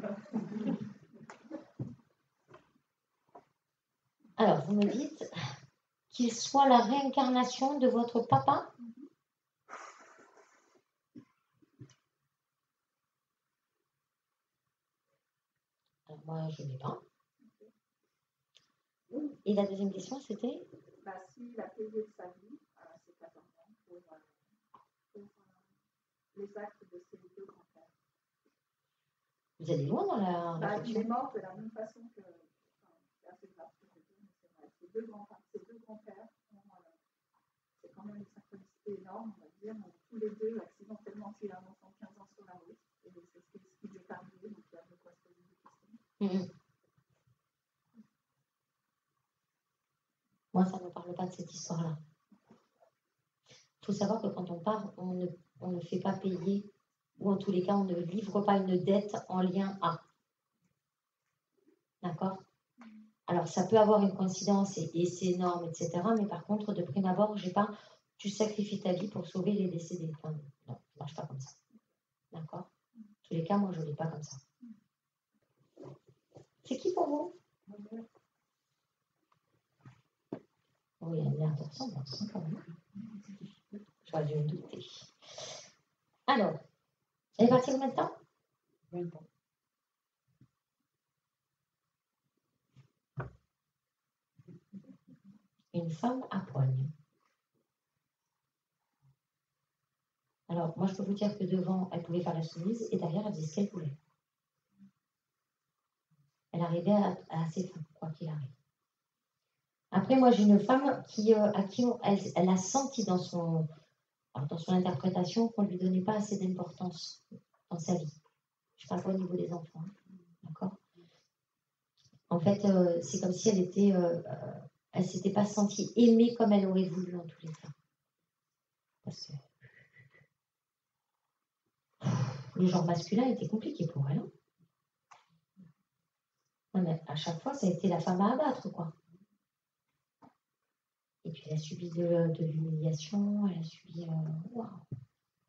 Alors, vous me dites qu'il soit la réincarnation de votre papa? Alors, moi, je ne l'ai pas. Et la deuxième question, c'était? S'il a payé de sa vie, ses 14 ans, pour les actes de ses deux grands-pères. Vous allez loin dans la réflexion. Il est mort de la même façon que... c'est assez grave ce que je dis, mais c'est vrai. Ses deux grands-pères, c'est quand même une synchronicité énorme, on va dire. On est tous les deux accidentellement tués un enfant de 15 ans sur la route. Et c'est ce qui lui est arrivé, donc il y a de quoi se poser des questions. Moi, ça ne me parle pas de cette histoire-là. Il faut savoir que quand on part, on ne fait pas payer, ou en tous les cas, on ne livre pas une dette en lien à. D'accord? Alors, ça peut avoir une coïncidence et c'est énorme, etc. Mais par contre, de prime abord, j'ai pas, tu sacrifies ta vie pour sauver les décédés. Enfin, non, ça ne marche pas comme ça. D'accord? En tous les cas, moi, je ne l'ai pas comme ça. C'est qui pour vous? Oui, il y a une l'air de ressemblance, quand même. J'aurais dû me douter. Alors, elle est partie combien de temps? 20 ans. Une femme à poil. Alors, moi, je peux vous dire que devant, elle pouvait faire la soumise et derrière, elle faisait ce qu'elle voulait. Elle arrivait à ses fins, quoi qu'il arrive. Après, moi, j'ai une femme à qui elle a senti dans son interprétation qu'on ne lui donnait pas assez d'importance dans sa vie. Je ne parle pas au niveau des enfants, d'accord? En fait, c'est comme si elle ne s'était pas sentie aimée comme elle aurait voulu en tous les cas. Parce que le genre masculin était compliqué pour elle. Non, mais à chaque fois, ça a été la femme à abattre, quoi. Et puis, elle a subi de l'humiliation, elle a subi... Wow.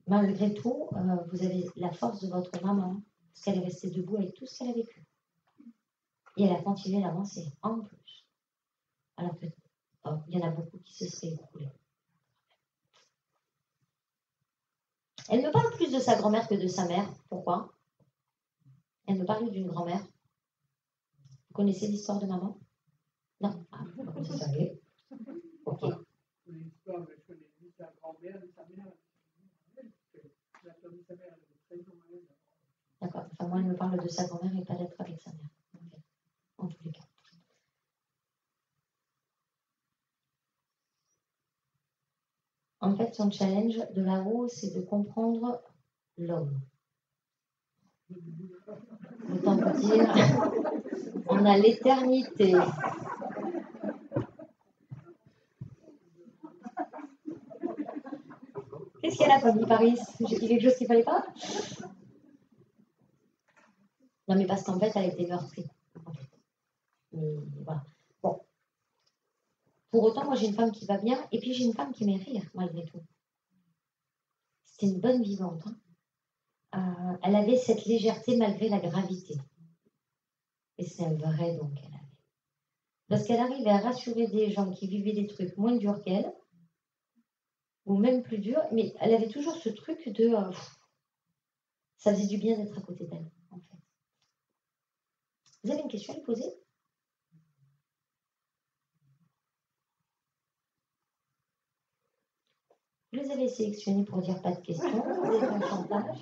Malgré tout, vous avez la force de votre maman, parce qu'elle est restée debout avec tout ce qu'elle a vécu. Et elle a continué d'avancer, en plus. Alors que il y en a beaucoup qui se seraient écroulés. Elle me parle plus de sa grand-mère que de sa mère. Pourquoi? Elle me parle d'une grand-mère. Vous connaissez l'histoire de maman? Non. Ah, vous savez. Ok. L'histoire, je connais ni sa grand-mère, ni sa mère. La famille de sa mère, elle avait 13 ans. D'accord. Enfin, moi, elle me parle de sa grand-mère et pas d'être avec sa mère. Okay. En tous les cas. En fait, son challenge de là-haut, c'est de comprendre l'homme. Autant vous dire, on a l'éternité. Qu'est-ce qu'elle a comme dit Paris? J'ai dit quelque chose qu'il ne fallait pas? Non, mais parce qu'en fait, elle a été meurtrie. En fait. Mais voilà. Bon. Pour autant, moi, j'ai une femme qui va bien, et puis j'ai une femme qui m'est rire, malgré tout. C'était une bonne vivante. Hein. Elle avait cette légèreté malgré la gravité. Et c'est un vrai don qu'elle avait. Parce qu'elle arrivait à rassurer des gens qui vivaient des trucs moins durs qu'elle, ou même plus durs, mais elle avait toujours ce truc de... Ça faisait du bien d'être à côté d'elle, en fait. Vous avez une question à lui poser? Vous les avez sélectionnés pour dire pas de questions. Vous avez fait un chantage.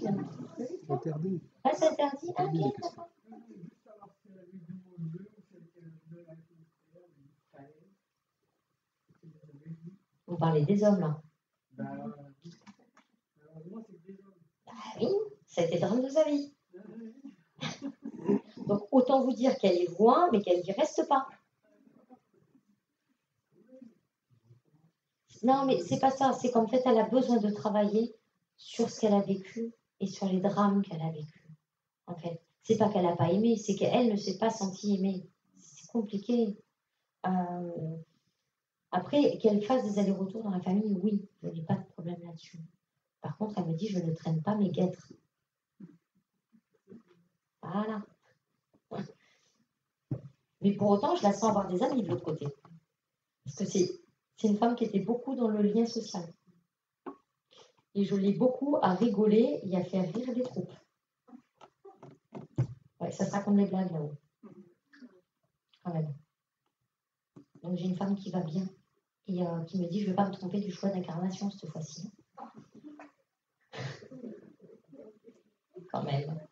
C'est interdit. Ah, c'est interdit? Ah, Interdit les ok, questions. d'accord. Juste savoir si elle a vu du monde bleu ou si elle était le bleu avec l'intérieur, mais ça est. Si vous avez vu. Vous parlez des hommes, là. Malheureusement, c'est des hommes. Ah oui, ça a été le drame de sa vie. Donc, autant vous dire qu'elle est loin, mais qu'elle n'y reste pas. Non, mais c'est pas ça. C'est qu'en fait, elle a besoin de travailler sur ce qu'elle a vécu et sur les drames qu'elle a vécu. En fait, c'est pas qu'elle n'a pas aimé, c'est qu'elle ne s'est pas sentie aimée. C'est compliqué. Après, qu'elle fasse des allers-retours dans la famille, oui, je n'ai pas de problème là-dessus. Par contre, elle me dit, je ne traîne pas mes guêtres. Voilà. Mais pour autant, je la sens avoir des amis de l'autre côté. Parce que c'est une femme qui était beaucoup dans le lien social. Et je l'ai beaucoup à rigoler et à faire rire des troupes. Ouais, ça se raconte des blagues là-haut. Quand même. Donc j'ai une femme qui va bien et qui me dit, je ne vais pas me tromper du choix d'incarnation cette fois-ci. Quand même.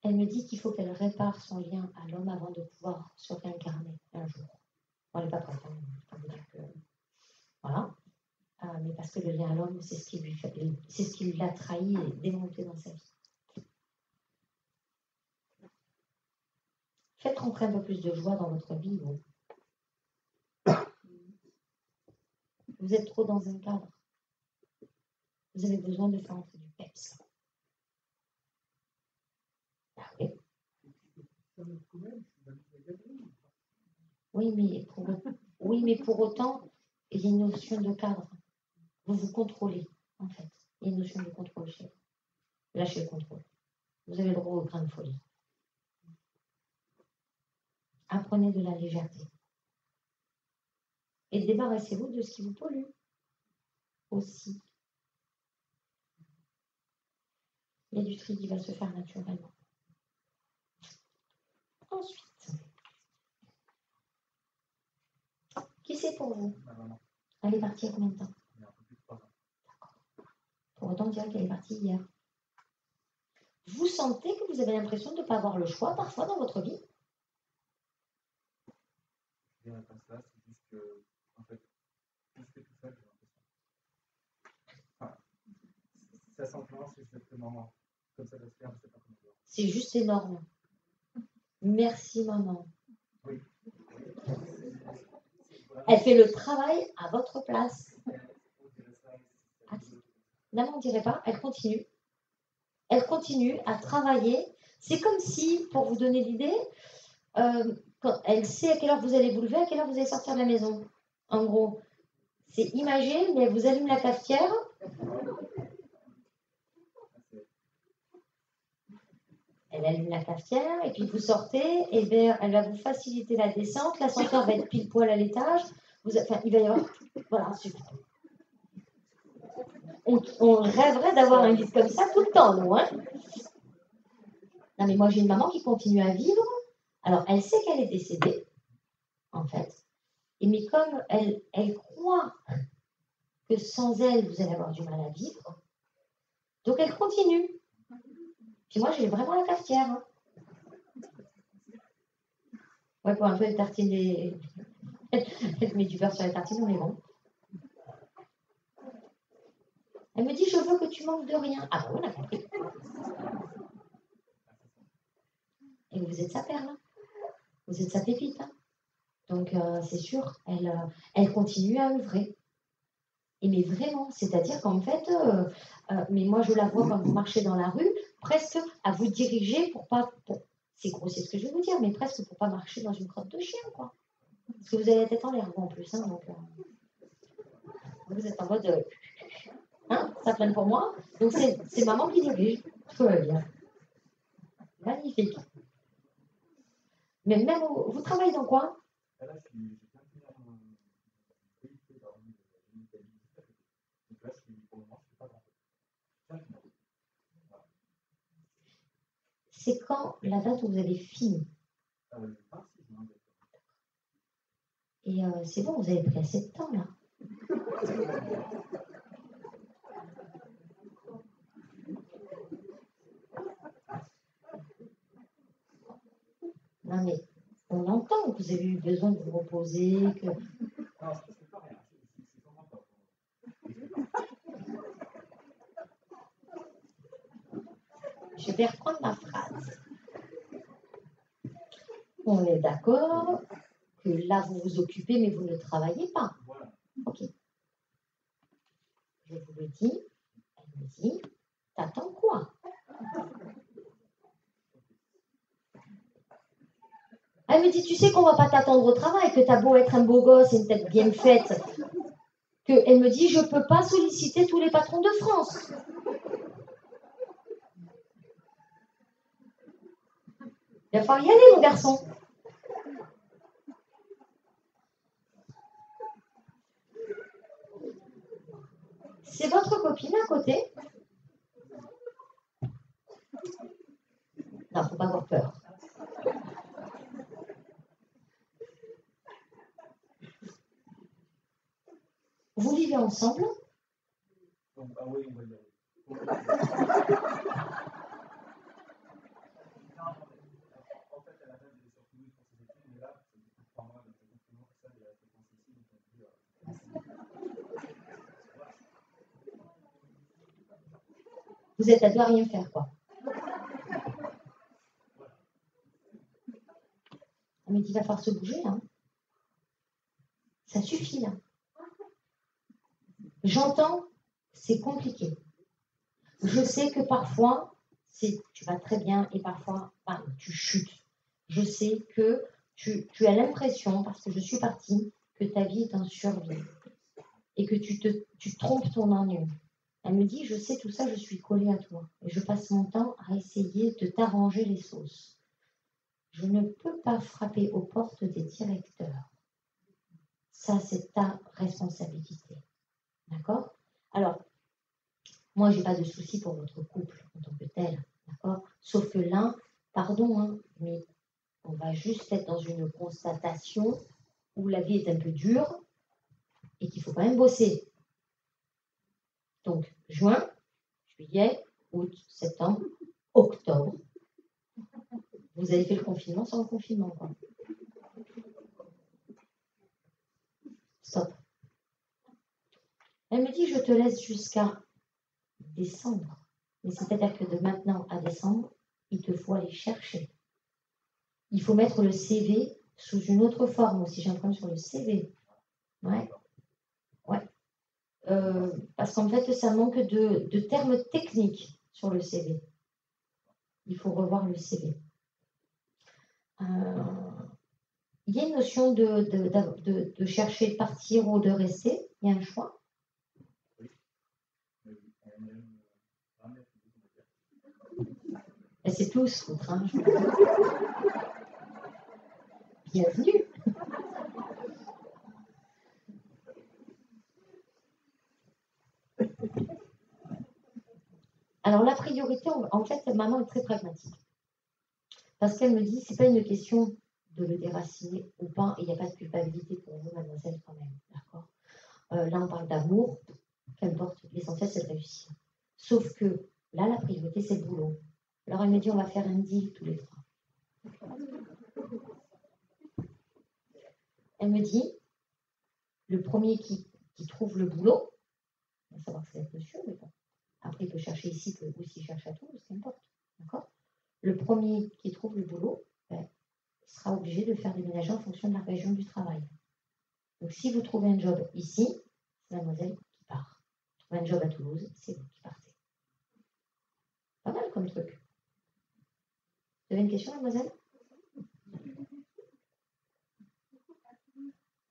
Elle me dit qu'il faut qu'elle répare son lien à l'homme avant de pouvoir se réincarner un jour. Bon, elle n'est pas prête, hein. Je peux vous dire que... Voilà. Mais parce que le lien à l'homme, c'est ce qui l'a trahi et démonté dans sa vie. Faites rentrer un peu plus de joie dans votre vie. Vous, vous êtes trop dans un cadre. Vous avez besoin de faire entrer du peps. Ah oui. Oui, mais pour autant, il y a une notion de cadre. Vous vous contrôlez, en fait. Il y a une notion de contrôle chez vous. Lâchez le contrôle. Vous avez le droit au grain de folie. Apprenez de la légèreté. Et débarrassez-vous de ce qui vous pollue aussi. Il y a du tri qui va se faire naturellement. Ensuite, qui c'est pour vous? Elle est partie il y a combien de temps? D'accord. Pour autant, on dirait qu'elle est partie hier. Vous sentez que vous avez l'impression de ne pas avoir le choix parfois dans votre vie? Je dirais pas ça, c'est juste que, en fait, je fais tout seul, j'ai l'impression. Enfin, ça s'enclenche exactement comme ça doit se faire, je sais pas comment dire. C'est juste énorme. Merci, maman. Oui. Elle fait le travail à votre place. Non, on ne dirait pas. Elle continue. Elle continue à travailler. C'est comme si, pour vous donner l'idée, quand elle sait à quelle heure vous allez vous lever, à quelle heure vous allez sortir de la maison. En gros, c'est imagé, mais elle vous allume la cafetière. Elle allume la cafetière et puis vous sortez, et bien elle va vous faciliter la descente. L'ascenseur va être pile poil à l'étage. Enfin, il va y avoir. Voilà, super. On rêverait d'avoir un guide comme ça tout le temps, nous. Hein, non, mais moi, j'ai une maman qui continue à vivre. Alors, elle sait qu'elle est décédée, en fait. Et mais comme elle croit que sans elle, vous allez avoir du mal à vivre, donc elle continue. Puis moi, j'ai vraiment la cafetière. Hein. Ouais, pour un peu, elle tartine des... Elle met du beurre sur la tartine, on est bon. Elle me dit, je veux que tu manques de rien. Ah bon, on a compris. Et vous êtes sa perle. Hein. Vous êtes sa pépite. Hein. Donc, c'est sûr, elle continue à œuvrer. Et mais vraiment, c'est-à-dire qu'en fait, mais moi, je la vois quand vous marchez dans la rue, presque à vous diriger pour pas... c'est grossier ce que je vais vous dire, mais presque pour pas marcher dans une crotte de chien, quoi. Parce que vous avez la tête en l'air, vous, en plus. Hein, donc, vous êtes en mode... Hein, ça plaît pour moi. Donc, c'est maman qui dirige. Tout va bien. Magnifique. Mais même, vous travaillez dans quoi? Là, j'ai plein de c'est quand la date où vous avez fini. Le 26 juin. Et c'est bon, vous avez pris assez de temps là. Non mais on entend que vous avez eu besoin de vous reposer, que... Non, c'est pas rien. C'est vraiment pas. Je vais reprendre ma phrase. On est d'accord que là vous vous occupez mais vous ne travaillez pas. Voilà. Ok. Je vous le dis, elle me dit, t'attends quoi? Elle me dit, tu sais qu'on va pas t'attendre au travail, que t'as beau être un beau gosse et une tête bien faite. Elle me dit, je peux pas solliciter tous les patrons de France. Il va falloir y aller, mon garçon. C'est votre copine à côté? Non, faut pas avoir peur. Vous vivez ensemble? Ah oui, on va dire. En fait, à la base, elle est sur Toulouse pour ses études, mais là, c'est beaucoup 3 mois, donc exactement pour ça, elle est restée France ici, donc Vous êtes à deux à rien faire, quoi. Elle me dit, il va falloir se bouger, là. Ça suffit, là. J'entends, c'est compliqué. Je sais que parfois, tu vas très bien et parfois, tu chutes. Je sais que tu as l'impression, parce que je suis partie, que ta vie est en survie et que tu trompes ton ennui. Elle me dit, je sais tout ça, je suis collée à toi. Et je passe mon temps à essayer de t'arranger les sauces. Je ne peux pas frapper aux portes des directeurs. Ça, c'est ta responsabilité. D'accord? Alors, moi, je n'ai pas de souci pour votre couple en tant que tel. D'accord? Sauf que là, pardon, hein, mais on va juste être dans une constatation où la vie est un peu dure et qu'il faut quand même bosser. Donc, juin, juillet, août, septembre, octobre. Vous avez fait le confinement sans le confinement, quoi. Stop. Elle me dit, je te laisse jusqu'à décembre. Mais c'est-à-dire que de maintenant à décembre, il te faut aller chercher. Il faut mettre le CV sous une autre forme aussi. J'ai un problème sur le CV. Ouais. Parce qu'en fait, ça manque de termes techniques sur le CV. Il faut revoir le CV. Il y a une notion de chercher de partir ou de rester. Il y a un choix. Et c'est tout se foutre. Hein, bienvenue. Alors la priorité, en fait, maman est très pragmatique. Parce qu'elle me dit, c'est pas une question de le déraciner ou pas, et il n'y a pas de culpabilité pour vous, mademoiselle, quand même. D'accord? Là, on parle d'amour, qu'importe, l'essentiel, c'est de réussir. Sauf que là, la priorité, c'est le boulot. Alors, elle me dit, on va faire un deal tous les trois. Elle me dit, le premier qui trouve le boulot, on va savoir que c'est monsieur, mais bon. Après, il peut chercher ici, il peut aussi chercher à Toulouse, qu'importe. D'accord? Le premier qui trouve le boulot sera obligé de faire déménager en fonction de la région du travail. Donc, si vous trouvez un job ici, c'est mademoiselle qui part. Vous trouvez un job à Toulouse, c'est vous qui partez. Pas mal comme truc. Vous avez une question, mademoiselle?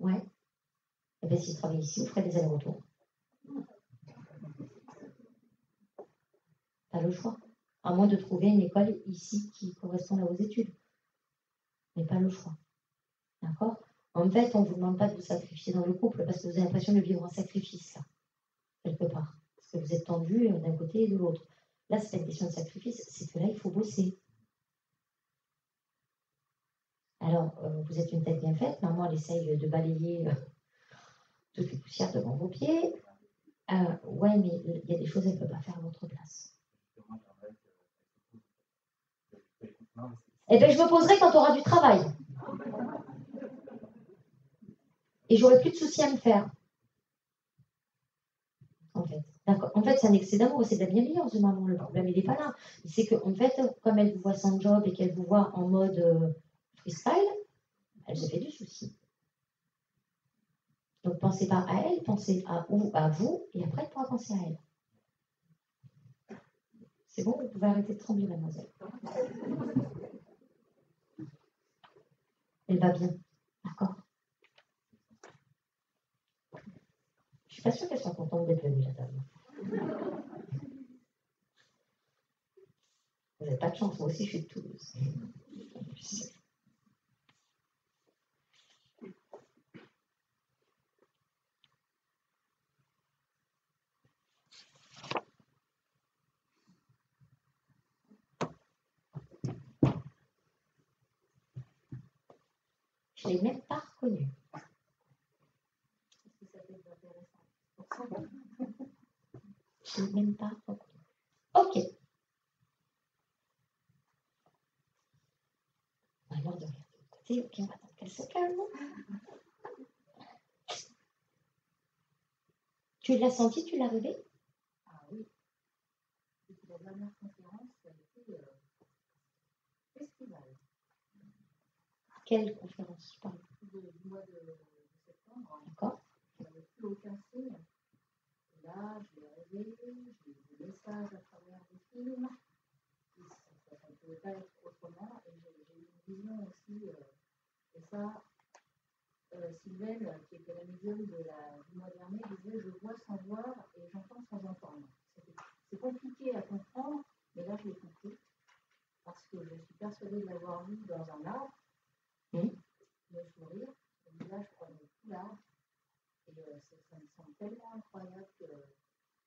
Ouais. Eh bien, si vous travaillez ici, vous ferez des allers-retours. Pas le choix. À moins de trouver une école ici qui corresponde à vos études. Mais pas le choix. D'accord? En fait, on ne vous demande pas de vous sacrifier dans le couple parce que vous avez l'impression de vivre un sacrifice, là, quelque part. Parce que vous êtes tendu d'un côté et de l'autre. Là, c'est pas une question de sacrifice, c'est que là, il faut bosser. Alors, vous êtes une tête bien faite. Maman, elle essaye de balayer toutes les poussières devant vos pieds. Ouais, mais il y a des choses qu'elle ne peut pas faire à votre place. Eh bien, je me poserai quand tu auras du travail. Et j'aurai plus de soucis à me faire. En fait. D'accord. En fait, c'est un excès d'amour, c'est de la bienveillance de maman. Le problème, il n'est pas là. C'est qu'en fait, comme elle vous voit sans job et qu'elle vous voit en mode freestyle, elle se fait du souci. Donc, pensez pas à elle, pensez à vous, et après, elle pourra penser à elle. C'est bon, vous pouvez arrêter de trembler, mademoiselle. Elle va bien. D'accord. Je suis pas sûre qu'elle soit contente d'être venue, la dame. Vous n'avez pas de chance, moi aussi, je suis de Toulouse. Je ne l'ai même pas reconnue. Je ne l'ai même pas reconnue. Ok. Alors, de regarder de côté, ok, on va attendre qu'elle se calme. Tu l'as senti, tu l'as rêvé? Ah oui. Depuis la dernière conférence, ça a été festival. Quelle conférence je parle? Du mois de septembre. D'accord. Je n'avais plus aucun signe. Et là, je l'ai rêvé, j'ai eu des messages à travers des films. Ça ne pouvait pas être autrement. Et j'ai eu une vision aussi. Et ça, Sylvaine, qui était la médium du mois dernier, disait: je vois sans voir et j'entends sans entendre. C'est compliqué à comprendre, mais là, je l'ai compris. Parce que je suis persuadée de l'avoir vu dans un arbre. Le sourire, le visage prenait tout l'arbre. Et ça me semble tellement incroyable que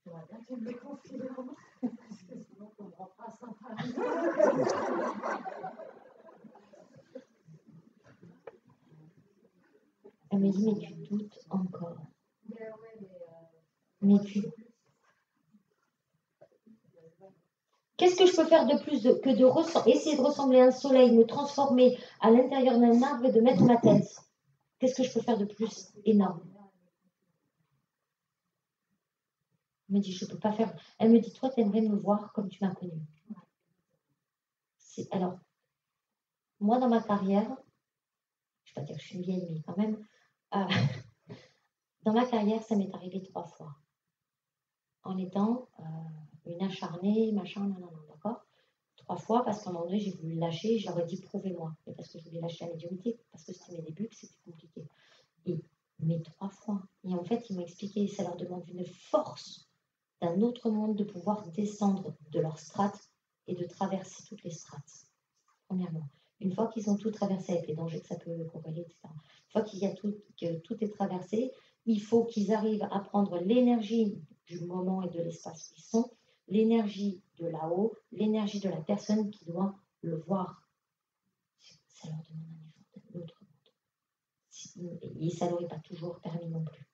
j'aimerais bien qu'elle me le confirme, parce que sinon on me rend pas sympa. Elle me dit, mais tu doutes encore. Mais tu... Qu'est-ce que je peux faire de plus que de essayer de ressembler à un soleil, me transformer à l'intérieur d'un arbre et de mettre ma tête? Qu'est-ce que je peux faire de plus énorme? Elle me dit, je ne peux pas faire. Elle me dit, toi, tu aimerais me voir comme tu m'as connue. Alors, moi, dans ma carrière, je ne vais pas dire que je suis une vieille, mais quand même, dans ma carrière, ça m'est arrivé 3 fois. En étant une acharnée, machin, non, d'accord? 3 fois, parce qu'à un moment donné, j'ai voulu lâcher, je leur ai dit, prouvez-moi. Mais parce que je voulais lâcher la médiumnité, parce que c'était mes débuts, que c'était compliqué. Mais 3 fois. Et en fait, ils m'ont expliqué, ça leur demande une force d'un autre monde de pouvoir descendre de leur strate et de traverser toutes les strates. Premièrement. Une fois qu'ils ont tout traversé avec les dangers que ça peut corréler, etc. Une fois que tout est traversé, il faut qu'ils arrivent à prendre l'énergie du moment et de l'espace où ils sont, l'énergie de là-haut, l'énergie de la personne qui doit le voir. Ça leur demande un effort d'un autre monde. Et ça ne leur est pas toujours permis non plus.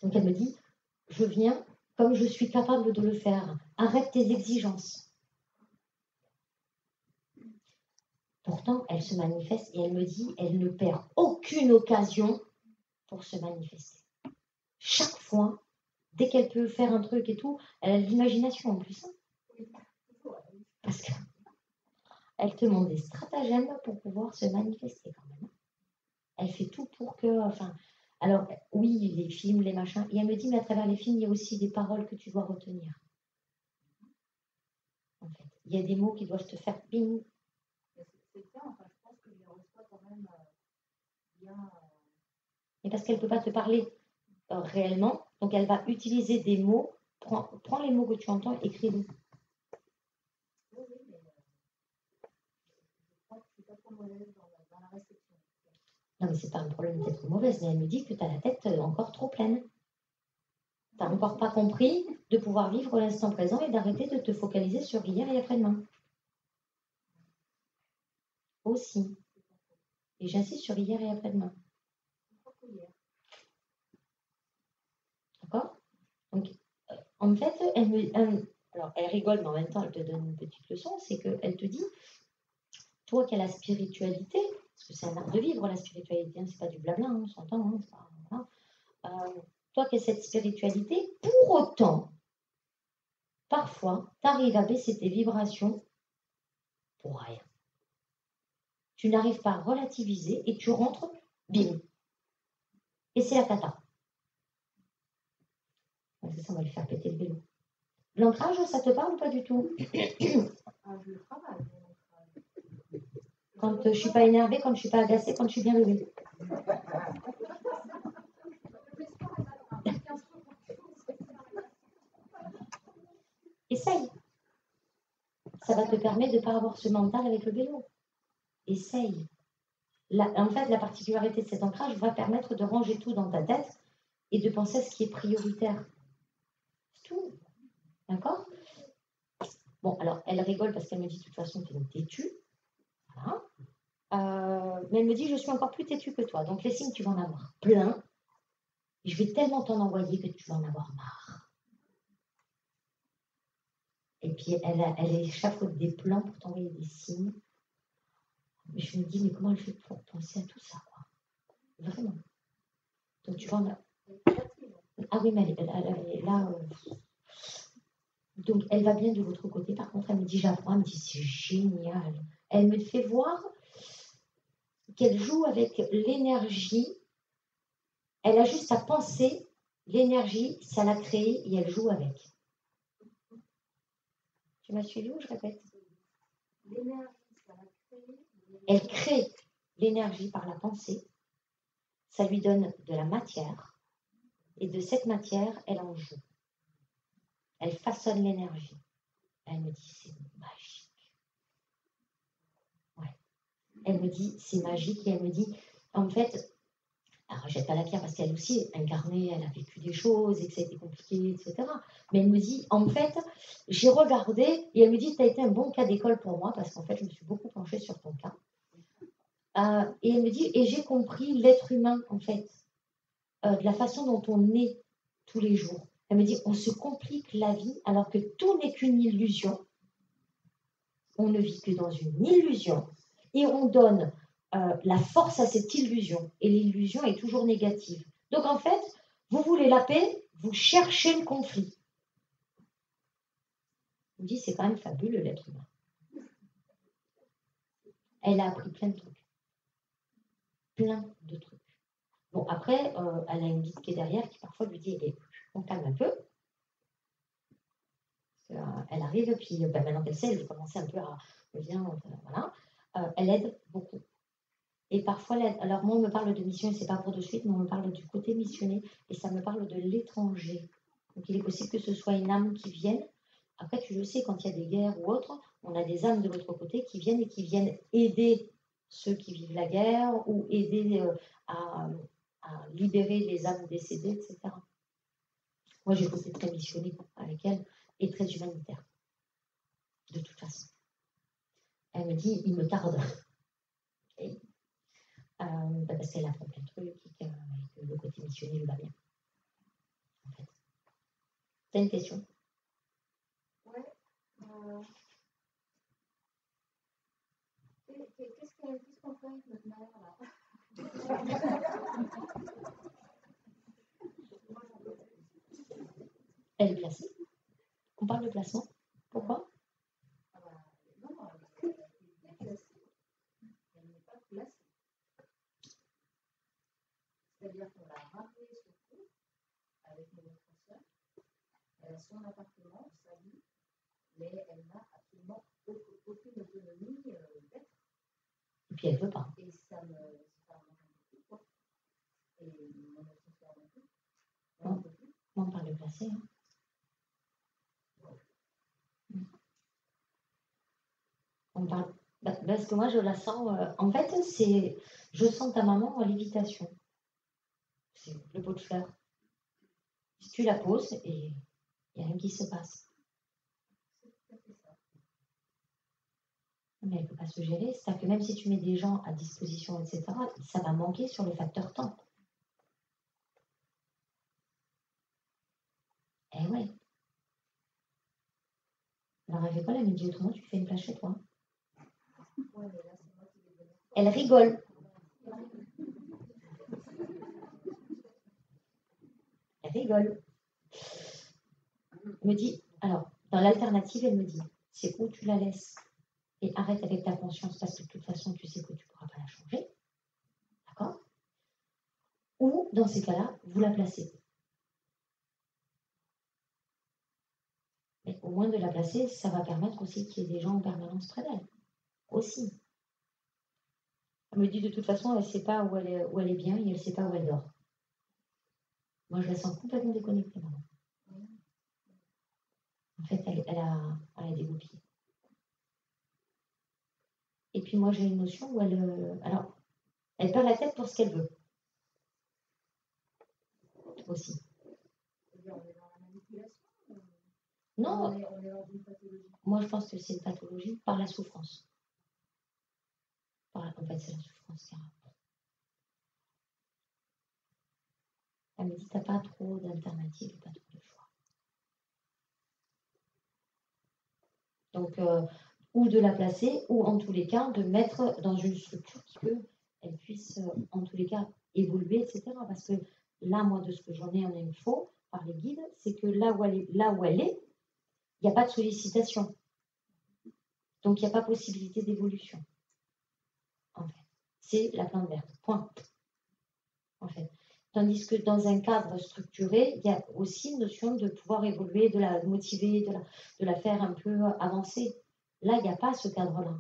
Donc elle me dit, je viens comme je suis capable de le faire. Arrête tes exigences. Pourtant, elle se manifeste et elle me dit, elle ne perd aucune occasion pour se manifester. Chaque fois, dès qu'elle peut faire un truc et tout, elle a de l'imagination en plus. Parce qu'elle te montre des stratagèmes pour pouvoir se manifester quand même. Elle fait tout pour que... alors, oui, les films, les machins. Et elle me dit, mais à travers les films, il y a aussi des paroles que tu dois retenir. En fait, il y a des mots qui doivent te faire ping. C'est bien, je pense que je les reçois quand même bien. Et parce qu'elle ne peut pas te parler réellement, donc elle va utiliser des mots. Prends les mots que tu entends, écris-les. Oui, mais je crois que je ne suis pas trop mauvaise dans la réception. Non, mais c'est pas un problème d'être mauvaise, mais elle me dit que tu as la tête encore trop pleine. Tu n'as encore pas compris de pouvoir vivre l'instant présent et d'arrêter de te focaliser sur hier et après-demain. Aussi. Et j'insiste sur hier et après-demain. D'accord? Donc, en fait, alors, elle rigole, mais en même temps, elle te donne une petite leçon, c'est qu'elle te dit, toi qui as la spiritualité, parce que c'est un art de vivre, la spiritualité, hein, c'est pas du blabla, hein, on s'entend, hein, c'est pas, voilà. Toi qui as cette spiritualité, pour autant, parfois, tu arrives à baisser tes vibrations pour rien. Tu n'arrives pas à relativiser et tu rentres, bim. Et c'est la cata. Donc, ça, on va lui faire péter le vélo. L'ancrage, ça te parle ou pas du tout? Je travaille. Quand je ne suis pas énervée, quand je ne suis pas agacée, quand je suis bien levée. Essaye. Ça va te permettre de ne pas avoir ce mental avec le vélo. Essaye. En fait, la particularité de cet ancrage va permettre de ranger tout dans ta tête et de penser à ce qui est prioritaire. C'est tout. D'accord? Bon, alors, elle rigole parce qu'elle me dit de toute façon, tu es une têtue. Voilà. Mais elle me dit, je suis encore plus têtue que toi. Donc, les signes, tu vas en avoir plein. Je vais tellement t'en envoyer que tu vas en avoir marre. Et puis, elle échafaude des plans pour t'envoyer des signes. Mais je me dis, mais comment elle fait pour penser à tout ça, quoi? Vraiment. Donc, tu vas en... Ah oui, mais elle est là... Donc, elle va bien de l'autre côté. Par contre, elle me dit, j'apprends. Elle me dit, c'est génial. Elle me fait voir qu'elle joue avec l'énergie. Elle a juste à penser, l'énergie, ça l'a créée et elle joue avec. Tu m'as suivi ou je répète? L'énergie, ça l'a créée. Elle crée l'énergie par la pensée. Ça lui donne de la matière. Et de cette matière, elle en joue. Elle façonne l'énergie. Elle me dit, c'est magique. Ouais. Elle me dit, c'est magique. Et elle me dit, en fait, alors jette pas la pierre parce qu'elle aussi incarnée, elle a vécu des choses et que ça a été compliqué, etc. Mais elle me dit, en fait, j'ai regardé et elle me dit, tu as été un bon cas d'école pour moi parce qu'en fait, je me suis beaucoup penchée sur ton cas. Et elle me dit, et j'ai compris l'être humain, en fait, de la façon dont on est tous les jours. Elle me dit, on se complique la vie alors que tout n'est qu'une illusion. On ne vit que dans une illusion et on donne la force à cette illusion. Et l'illusion est toujours négative. Donc en fait, vous voulez la paix, vous cherchez le conflit. Je me dis, c'est quand même fabuleux l'être humain. Elle a appris plein de trucs. Plein de trucs. Bon, après, elle a une guide qui est derrière qui parfois lui dit, eh, on calme un peu. Elle arrive, puis maintenant qu'elle sait, elle veut commencer un peu à voilà. Elle aide beaucoup. Et parfois, alors moi, on me parle de mission, et c'est pas pour de suite, mais on me parle du côté missionné, et ça me parle de l'étranger. Donc il est possible que ce soit une âme qui vienne. Après, tu le sais, quand il y a des guerres ou autres, on a des âmes de l'autre côté qui viennent et qui viennent aider ceux qui vivent la guerre ou aider à libérer les âmes décédées, etc. Moi, j'ai été très missionnée avec elle et très humanitaire. De toute façon. Elle me dit, il me tarde. Et, parce qu'elle apprend plein de trucs et que le côté missionné lui va bien. En fait. T'as une question? Ouais. Qu'est-ce qu'on fait avec notre mère, là? Elle est placée. On parle de placement. Pourquoi? Non, elle est placée. Elle n'est pas placée. C'est-à-dire qu'on l'a rappelée surtout avec nos autres soeurs. Elle a son appartement, sa vie, mais elle n'a absolument aucune autonomie d'être. Et puis elle ne veut pas. Et ça me manque un peu, quoi. Et mon autre soeur non plus. On parle de placer. Hein. On parle. Parce que moi, je la sens. En fait, je sens ta maman en lévitation. C'est le pot de fleurs. Si tu la poses, et il n'y a rien qui se passe. Mais elle ne peut pas se gérer. C'est-à-dire que même si tu mets des gens à disposition, etc., ça va manquer sur le facteur temps. Eh ouais. Alors elle fait quoi? Elle me dit autrement, tu fais une place chez toi. Elle rigole. Elle rigole. Elle me dit, alors, dans l'alternative, elle me dit, c'est où tu la laisses et arrête avec ta conscience parce que de toute façon, tu sais que tu ne pourras pas la changer. D'accord? Ou, dans ces cas-là, vous la placez. Mais au moins de la placer, ça va permettre aussi qu'il y ait des gens en permanence près d'elle. Aussi. Elle me dit, de toute façon, elle ne sait pas où elle est bien et elle ne sait pas où elle dort. Moi, je la sens complètement déconnectée, maman. En fait, elle a dégoupillé. Et puis moi, j'ai une notion où elle perd la tête pour ce qu'elle veut. Aussi. On est dans la manipulation. Non. On est dans une pathologie. Moi, je pense que c'est une pathologie par la souffrance. En fait, c'est la souffrance qui rapporte. Elle me dit, t'as pas trop d'alternatives, pas trop de choix. Donc, ou de la placer, ou en tous les cas, de mettre dans une structure qui qu'elle puisse, en tous les cas, évoluer, etc. Parce que là, moi, de ce que j'en ai en info, par les guides, c'est que là où elle est, il n'y a pas de sollicitation. Donc, il n'y a pas possibilité d'évolution. En fait, c'est la plante verte. Point. En fait. Tandis que dans un cadre structuré, il y a aussi une notion de pouvoir évoluer, de la motiver, de la faire un peu avancer. Là, il n'y a pas ce cadre-là.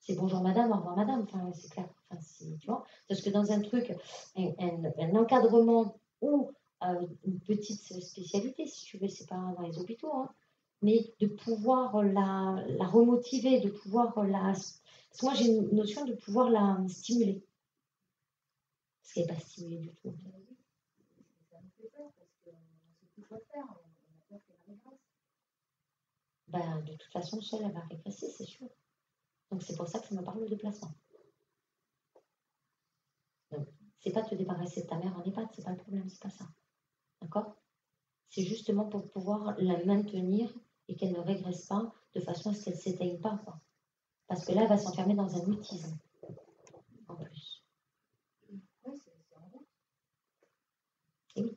C'est bonjour madame, au revoir madame, enfin, c'est clair. Enfin, tu vois, parce que dans un truc, un encadrement ou une petite spécialité, si tu veux, c'est pas dans les hôpitaux, hein, mais de pouvoir la remotiver, de pouvoir la... Parce que moi, j'ai une notion de pouvoir la stimuler. Parce qu'elle n'est pas stimulée du tout. Ça me fait peur parce qu'on ne sait plus quoi faire. On a peur qu'elle régresse. Ben, de toute façon, seule, elle va régresser, c'est sûr. Donc, c'est pour ça que ça me parle de déplacement. Donc, c'est pas te débarrasser de ta mère en EHPAD, c'est pas le problème, c'est pas ça. D'accord? C'est justement pour pouvoir la maintenir et qu'elle ne régresse pas de façon à ce qu'elle ne s'éteigne pas, quoi. Parce que là, elle va s'enfermer dans un mutisme. En plus. Oui, c'est en route. Et oui.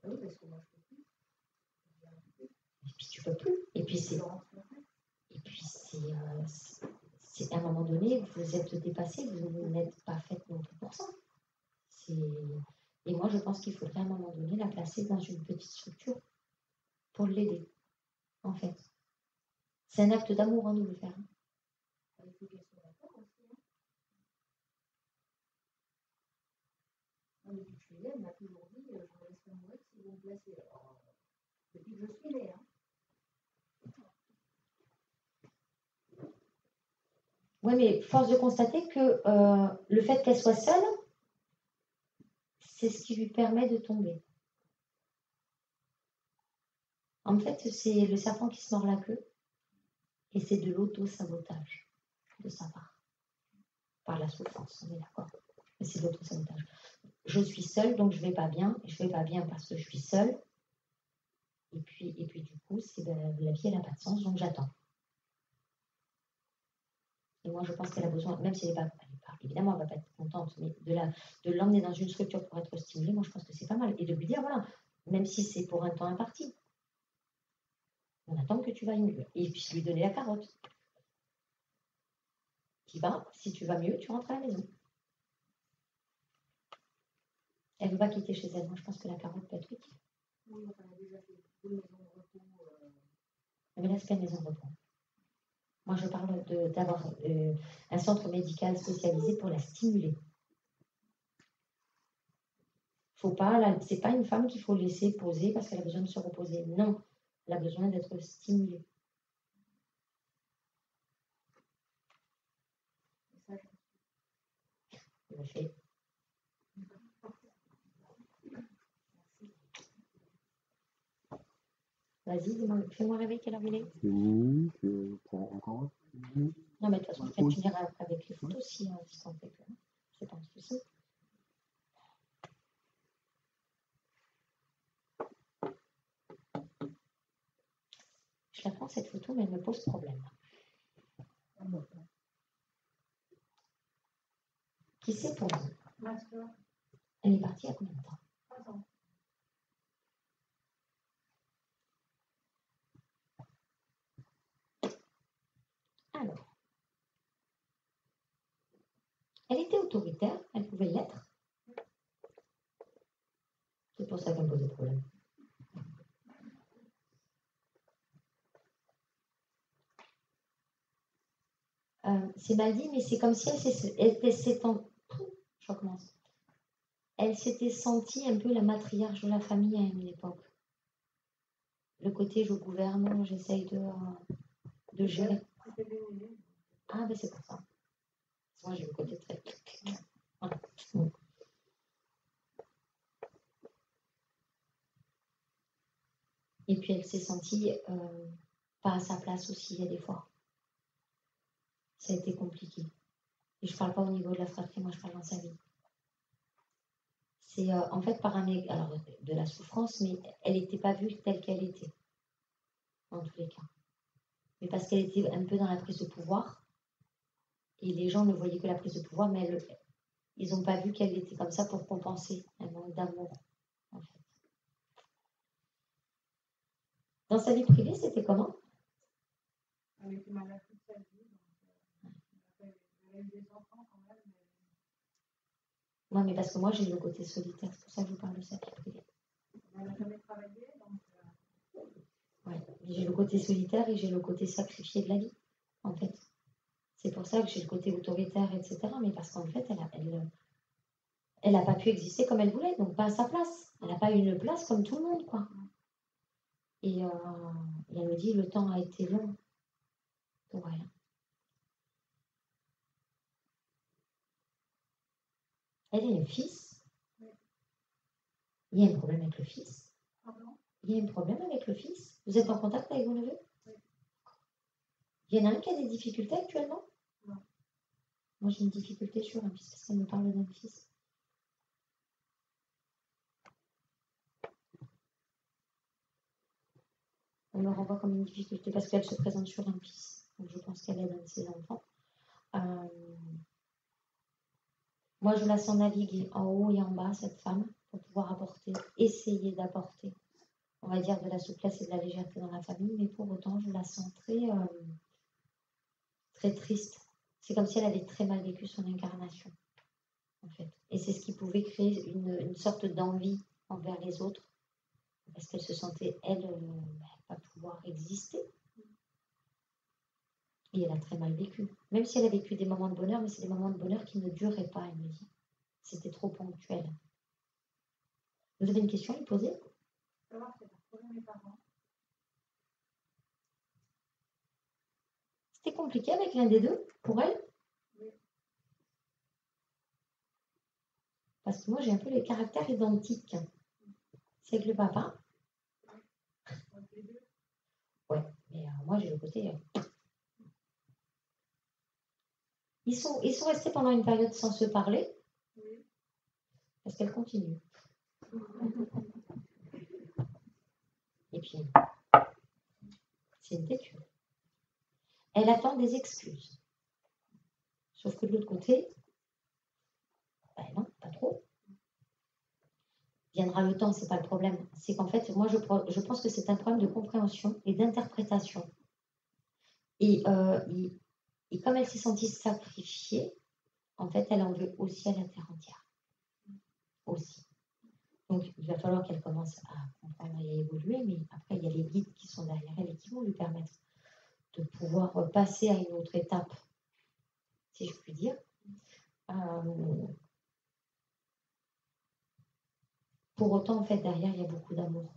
Oui, parce que moi, je ne peux plus. Et puis, tu peux plus. Et puis, c'est à un moment donné, vous êtes dépassé, vous n'êtes pas faite non plus pour ça. Et moi, je pense qu'il faudrait à un moment donné la placer dans une petite structure pour l'aider, en fait. C'est un acte d'amour, hein, de le faire. Il faut qu'elle soit d'accord aussi. Hein. Depuis que je suis née, elle m'a toujours dit je ne me laisse pas mourir si vous me placez. Alors, depuis que je suis née. Hein. Oui, mais force de constater que le fait qu'elle soit seule, c'est ce qui lui permet de tomber. En fait, c'est le serpent qui se mord la queue et c'est de l'auto-sabotage de sa part. Par la souffrance, on est d'accord. Mais c'est de l'auto-sabotage. Je suis seule, donc je ne vais pas bien. Et je ne vais pas bien parce que je suis seule. Et puis du coup, la vie, elle n'a pas de sens, donc j'attends. Et moi, je pense qu'elle a besoin, même si elle n'est pas, évidemment, elle ne va pas être contente, mais de l'emmener dans une structure pour être stimulée, moi, je pense que c'est pas mal. Et de lui dire, voilà, même si c'est pour un temps imparti, on attend que tu vas mieux. Et puis, lui donner la carotte. Si tu vas mieux, tu rentres à la maison. Elle ne veut pas quitter chez elle. Moi, je pense que la carotte peut être utile. Oui, enfin, elle a déjà fait 2 maisons de repos. Mais là, c'est pas une maison de repos. Moi, je parle d'avoir un centre médical spécialisé pour la stimuler. C'est pas une femme qu'il faut laisser poser parce qu'elle a besoin de se reposer. Non, elle a besoin d'être stimulée. Je le fais. Vas-y, fais-moi rêver quelle heure il est. C'est minuit, tu prends encore un. Non, mais de toute façon, après, tu diras avec les photos si t'en fais que. C'est pas un souci. Je la prends cette photo, mais elle me pose problème. Qui c'est pour vous? Ma soeur, Elle est partie il y a combien de temps? 3 ans. Alors, elle était autoritaire, elle pouvait l'être. C'est pour ça qu'elle me posait problème. C'est mal dit, mais c'est comme si je recommence. Elle s'était sentie un peu la matriarche de la famille à une époque. Le côté je gouverne, j'essaye de gérer. Ah, ben c'est pour ça. Moi, j'ai le côté très. Voilà. Et puis, elle s'est sentie pas à sa place aussi, il y a des fois. Ça a été compliqué. Et je ne parle pas au niveau de la fratrie, moi, je parle dans sa vie. C'est en fait par alors, de la souffrance, mais elle n'était pas vue telle qu'elle était, dans tous les cas. Mais parce qu'elle était un peu dans la prise de pouvoir, et les gens ne voyaient que la prise de pouvoir, mais ils n'ont pas vu qu'elle était comme ça pour compenser un manque d'amour, en fait. Dans sa vie privée, c'était comment? Elle était malade toute sa vie, donc elle a eu des enfants quand même. Non, mais parce que moi, j'ai le côté solitaire, c'est pour ça que je vous parle de sa vie privée. Elle n'a jamais travaillé, donc. Ouais, j'ai le côté solitaire et j'ai le côté sacrifié de la vie, en fait. C'est pour ça que j'ai le côté autoritaire, etc. Mais parce qu'en fait, elle n'a pas pu exister comme elle voulait, donc pas à sa place. Elle n'a pas eu une place comme tout le monde, quoi. Et elle me dit, le temps a été long pour elle. Elle a un fils. Il y a un problème avec le fils. Pardon? Il y a un problème avec le fils. Vous êtes en contact avec vos neveux? Oui. Il y en a un qui a des difficultés actuellement? Non. Moi, j'ai une difficulté sur un fils parce qu'elle me parle d'un fils. On me renvoie comme une difficulté parce qu'elle se présente sur un fils. Donc, je pense qu'elle aide un de ses enfants. Moi, je la sens naviguer en haut et en bas, cette femme, pour pouvoir apporter, essayer d'apporter, on va dire, de la souplesse et de la légèreté dans la famille, mais pour autant, je la sens très triste. C'est comme si elle avait très mal vécu son incarnation, en fait. Et c'est ce qui pouvait créer une sorte d'envie envers les autres, parce qu'elle se sentait, elle, pas pouvoir exister. Et elle a très mal vécu. Même si elle a vécu des moments de bonheur, mais c'est des moments de bonheur qui ne duraient pas, elle me dit. C'était trop ponctuel. Vous avez une question à lui poser? Savoir si elle a retrouvé mes parents. C'était compliqué avec l'un des deux, pour elle? Oui. Parce que moi, j'ai un peu les caractères identiques. C'est avec le papa. Avec les deux. Ouais, mais moi, j'ai le côté... Ils sont restés pendant une période sans se parler. Oui. Parce qu'elle continue. Et puis, c'est une têtue. Elle attend des excuses. Sauf que de l'autre côté, ben non, pas trop. Viendra le temps, c'est pas le problème. C'est qu'en fait, moi, je pense que c'est un problème de compréhension et d'interprétation. Et comme elle s'est sentie sacrifiée, en fait, elle en veut aussi à la terre entière. Aussi. Donc, il va falloir qu'elle commence à comprendre et à évoluer, mais après, il y a les guides qui sont derrière elle et qui vont lui permettre de pouvoir passer à une autre étape, si je puis dire. Pour autant, en fait, derrière, il y a beaucoup d'amour.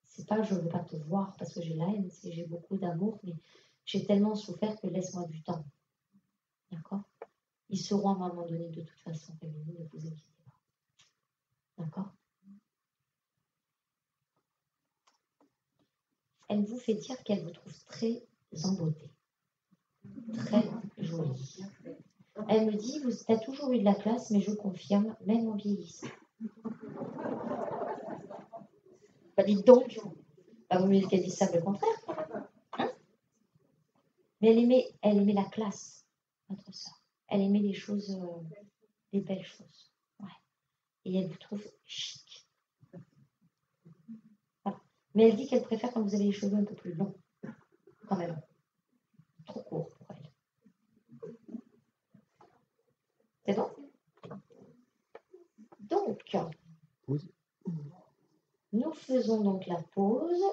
C'est pas je ne veux pas te voir parce que j'ai la haine, c'est j'ai beaucoup d'amour, mais j'ai tellement souffert que laisse-moi du temps. D'accord? Ils seront à un moment donné de toute façon réunis, ne vous inquiétez pas. D'accord? elle vous fait dire qu'elle vous trouve très en beauté. Très jolie. Elle me dit, tu as toujours eu de la classe, mais je confirme, même en vieillissant. Bah, dites donc, vous me dites qu'elle dit ça le contraire. Hein? Mais elle aimait la classe, votre sœur. Elle aimait les choses, des belles choses. Ouais. Et elle vous trouve chic. Voilà. Mais elle dit qu'elle préfère quand vous avez les cheveux un peu plus longs, quand même. Trop court pour elle. C'est bon? Donc, Pause. nous faisons donc la pause.